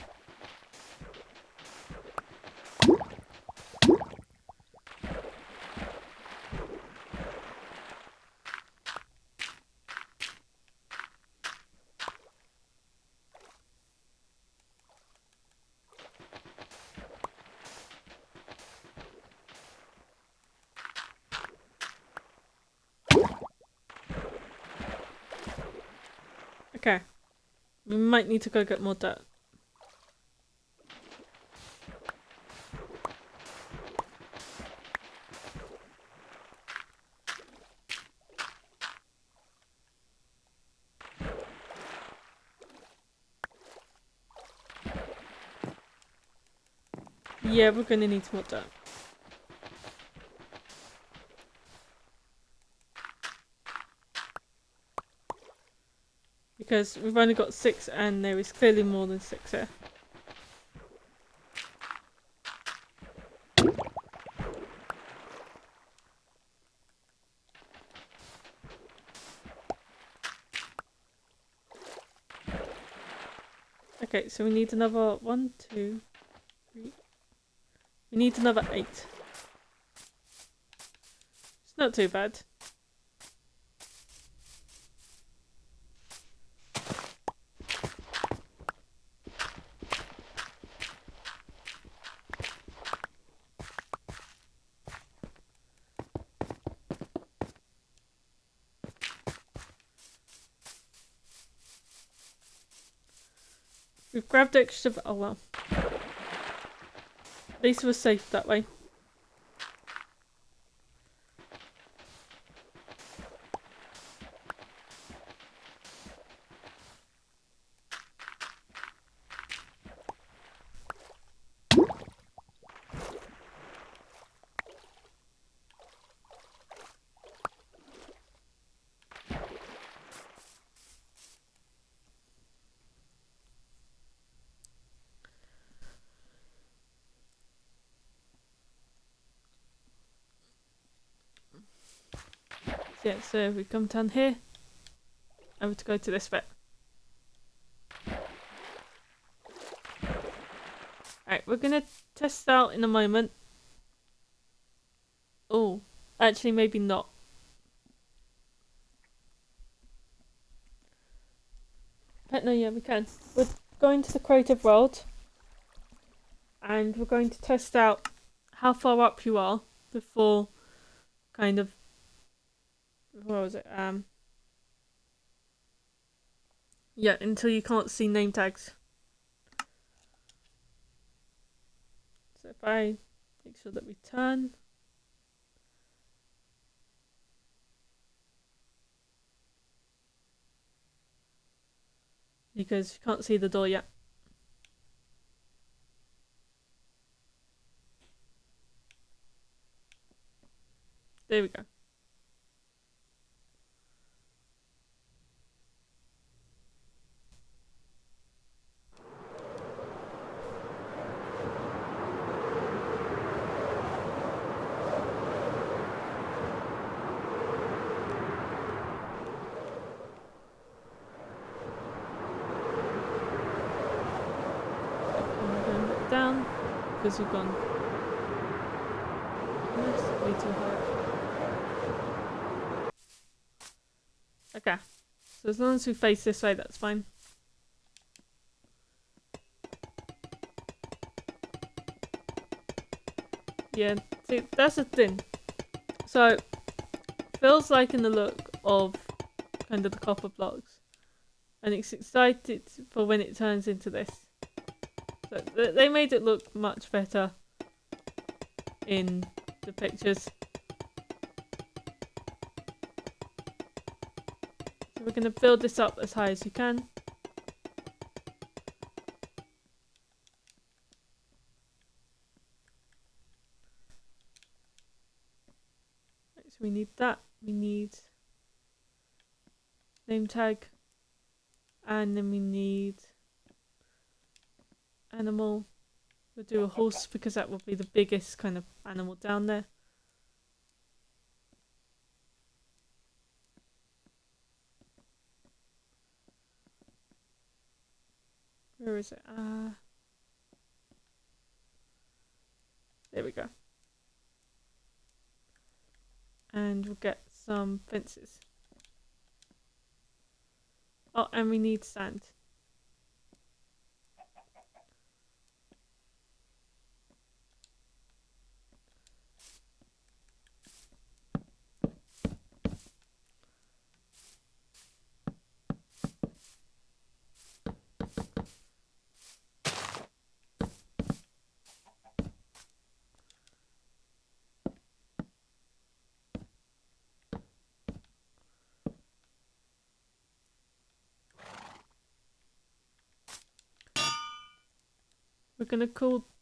Okay. We might need to go get more dirt. Yeah, we're gonna need more dirt. Because we've only got 6 and there is clearly more than 6 here. Okay, so we need another 1, 2, 3. We need another 8. It's not too bad. We've grabbed extra. Oh well. At least we're safe that way. Okay, so we come down here. I have to go to this bit. Alright, we're gonna test out in a moment. Oh, actually maybe not. But no, yeah, we can. We're going to the creative world. And we're going to test out how far up you are before kind of... What was it? Yeah, until you can't see name tags. So if I make sure that we turn. Because you can't see the door yet. There we go. And we're going to look down because we've gone way too high up. Okay, so as long as we face this way, that's fine. Yeah, see, that's the thing. So, feels like in the look of kind of the copper blocks, and it's excited for when it turns into this. So they made it look much better in the pictures. So we're going to build this up as high as you can. Right, so we need that. We need name tag, and then we need animal. We'll do a horse because that will be the biggest kind of animal down there. Where is it? There we go. And we'll get some fences. Oh, and we need sand.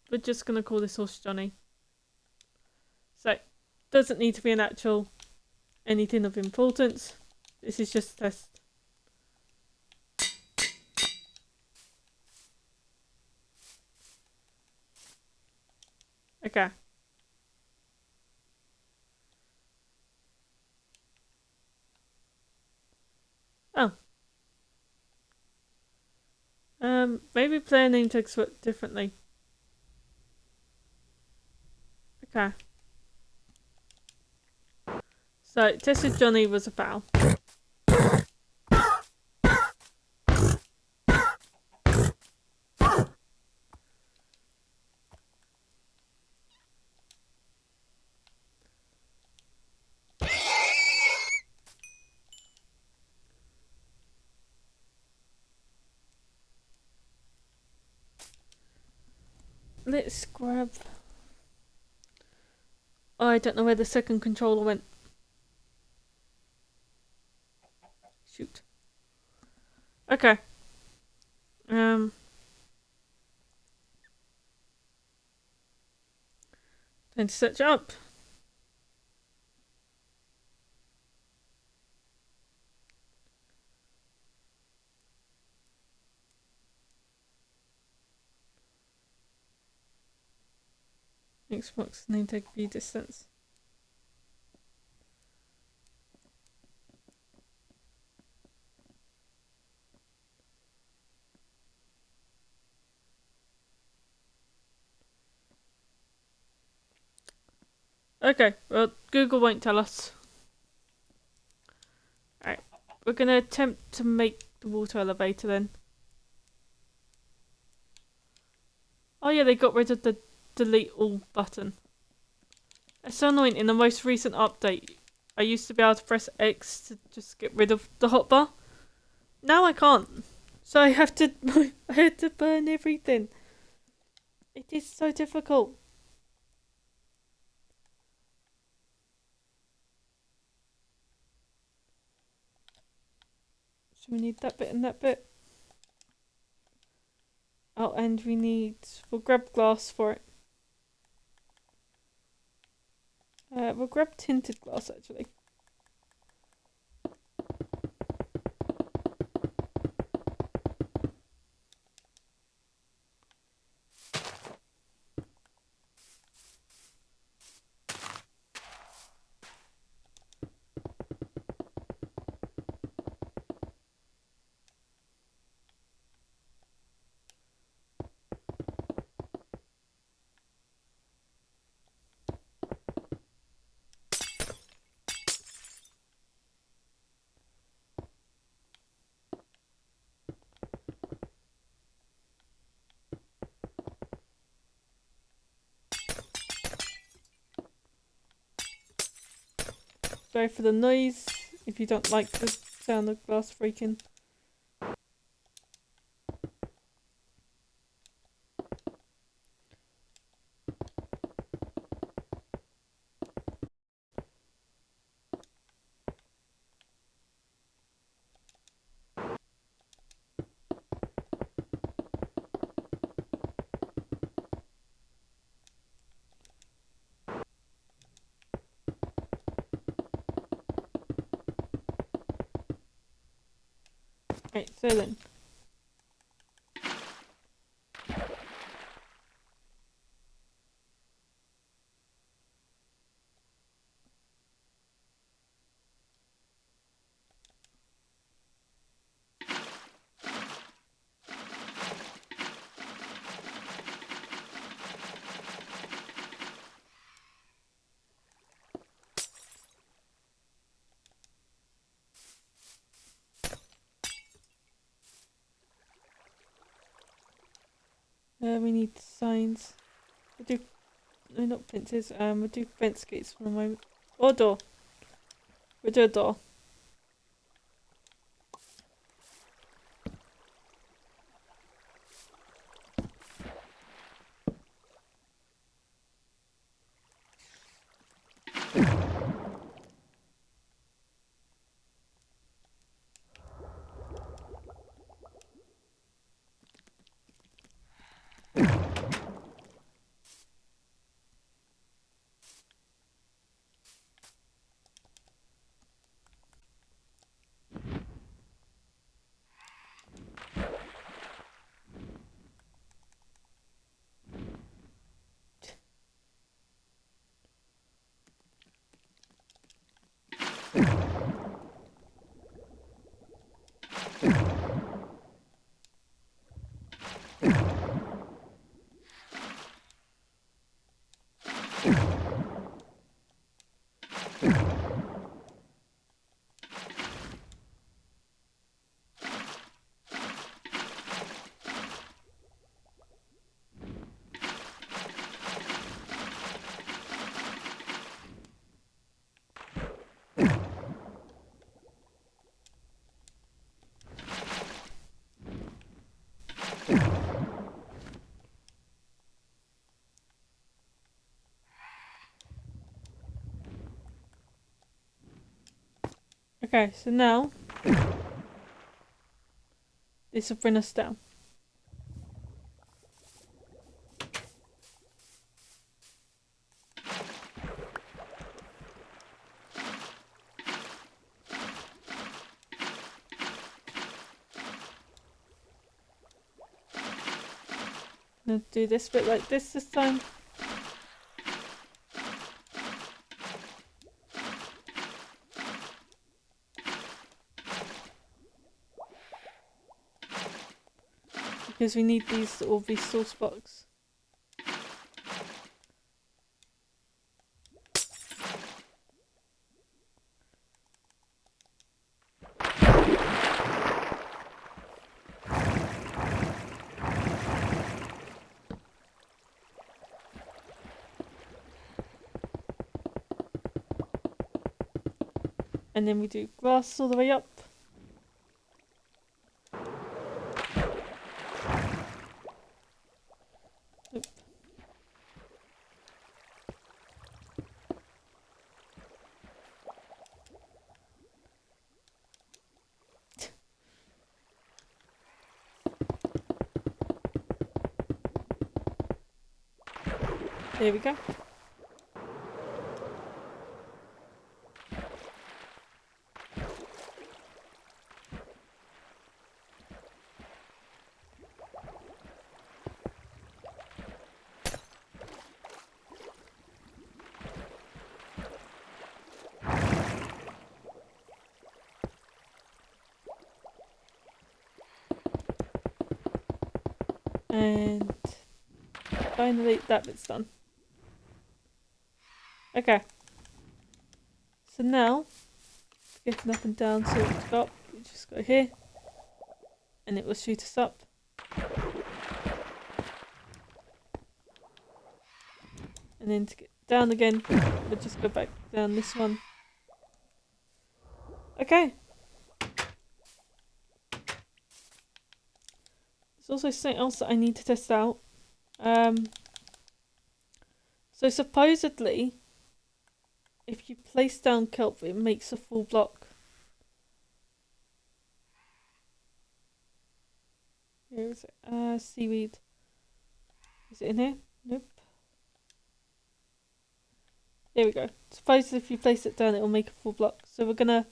We're just gonna call this horse Johnny. So, doesn't need to be an actual anything of importance. This is just a test. Okay. Oh. Maybe player name tags work differently. Okay. So, tested Johnny was a foul. Let's grab... Oh, I don't know where the second controller went. Shoot. Okay. Time to search up. Xbox name tag view distance. Okay, well, Google won't tell us. Alright, we're gonna attempt to make the water elevator then. Oh yeah, they got rid of the delete all button. It's so annoying. In the most recent update, I used to be able to press X to just get rid of the hotbar. Now I can't. So I have to I had to burn everything. It is so difficult. So we need that bit and that bit. Oh, and we'll grab glass for it. We'll grab tinted glass actually. Sorry for the noise if you don't like the sound of glass breaking. Right, so then. We need signs. We'll do, no, not fences. We'll do fence gates for a moment. Or door. We'll do a door. Okay, so now this will bring us down. I'm gonna do this bit like this time. Because we need all these source blocks. And then we do grass all the way up. Oop. There we go. And finally that bit's done. Okay. So now, getting up and down to stop, we just go here. And it will shoot us up. And then to get down again, we'll just go back down this one. Okay. There's also something else that I need to test out. So supposedly, if you place down kelp, it makes a full block. Here is it? Seaweed. Is it in here? Nope. There we go. Supposedly if you place it down, it will make a full block. So we're gonna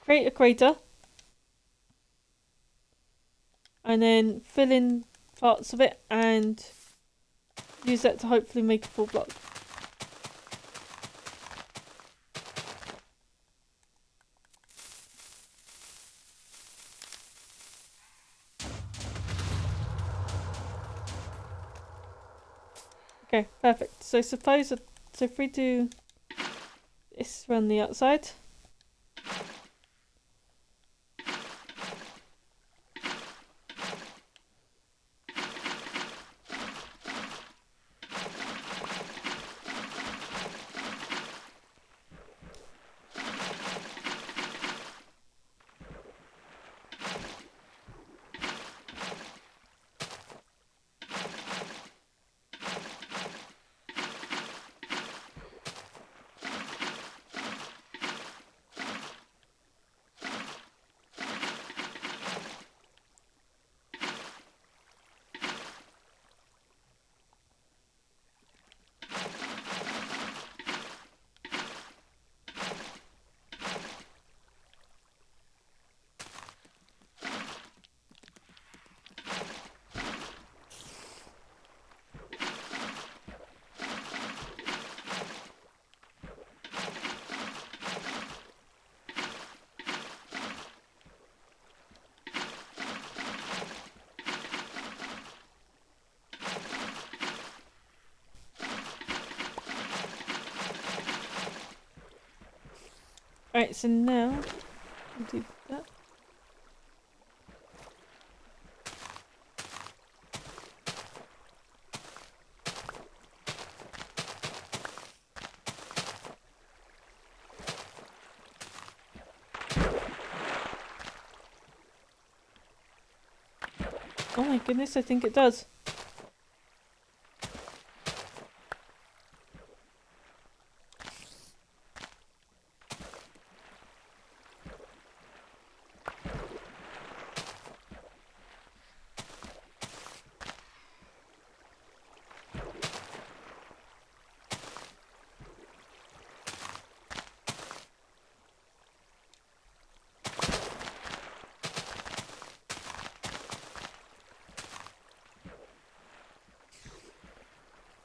create a crater. And then fill in parts of it and use that to hopefully make a full block. Okay, perfect. So if we do this around the outside. Alright, so now we'll do that. Oh my goodness, I think it does.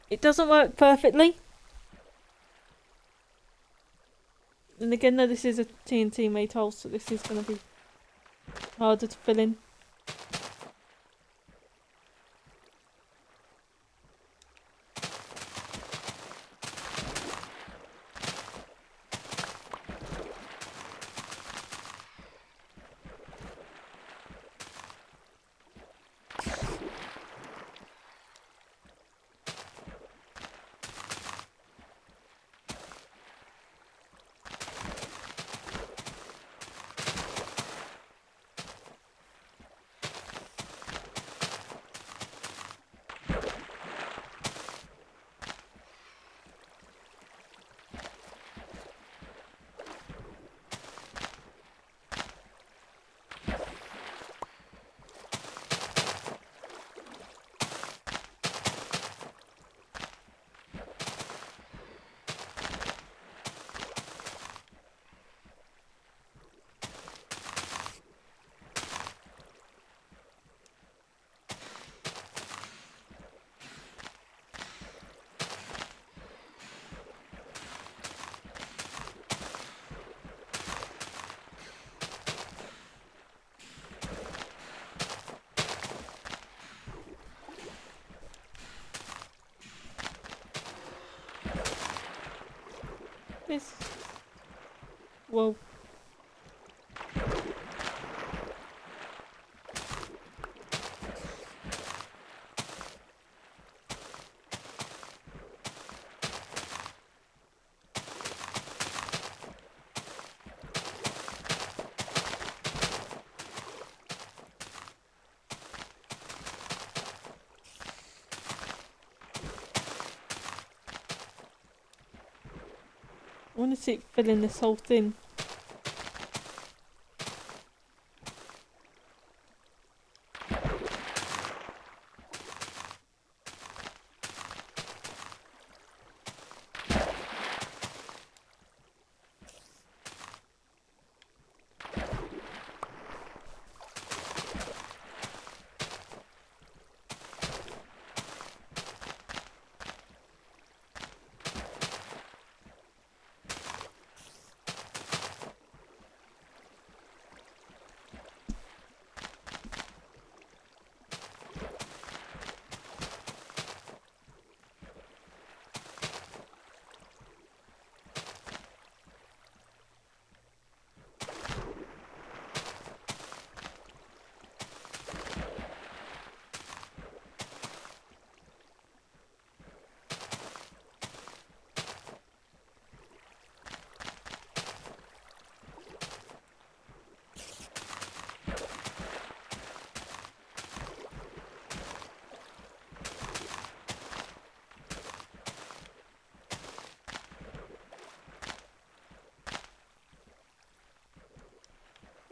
It doesn't work perfectly. And again, though, this is a TNT made hole, so this is going to be harder to fill in. This. Whoa. I want to see it filling this whole thing.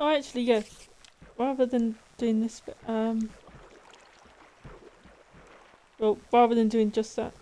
Oh, actually, yeah. Rather than doing this, well, rather than doing just that.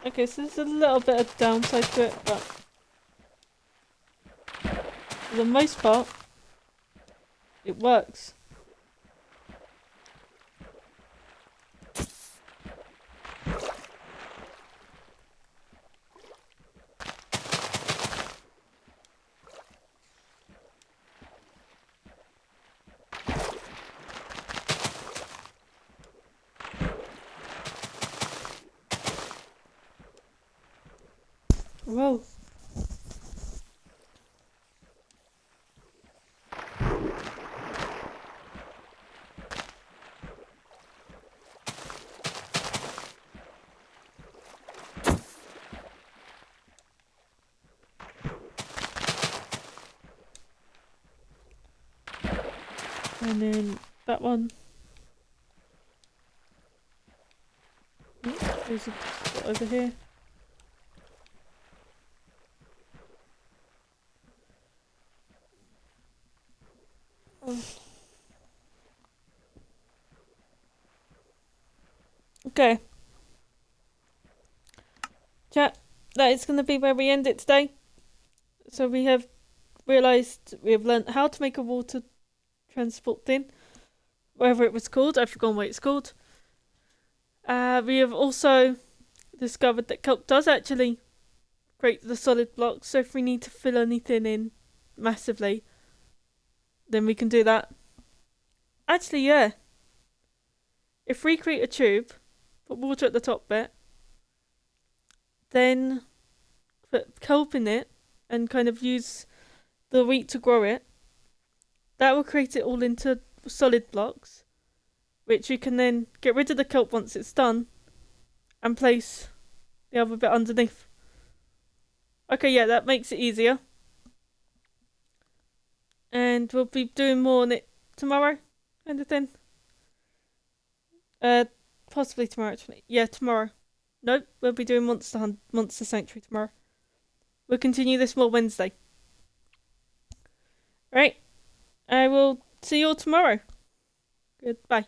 Okay, so there's a little bit of downside to it, but for the most part, it works. Whoa. And then that one. There's a spot over here. Oh. Okay. Chat, that is going to be where we end it today. So we have realised, we have learnt how to make a water transport thing. whatever it was called. I've forgotten what it's called. We have also discovered that kelp does actually create the solid blocks, so if we need to fill anything in massively, then we can do that. Actually, yeah. If we create a tube, put water at the top bit, then put kelp in it, and kind of use the wheat to grow it, that will create it all into solid blocks, which you can then get rid of the kelp once it's done, and place the other bit underneath. Okay, yeah, that makes it easier. And we'll be doing more on it tomorrow, kind of thing. Possibly tomorrow, actually. Yeah, tomorrow. Nope, we'll be doing Monster Sanctuary tomorrow. We'll continue this more Wednesday. Right, I will see you all tomorrow. Goodbye.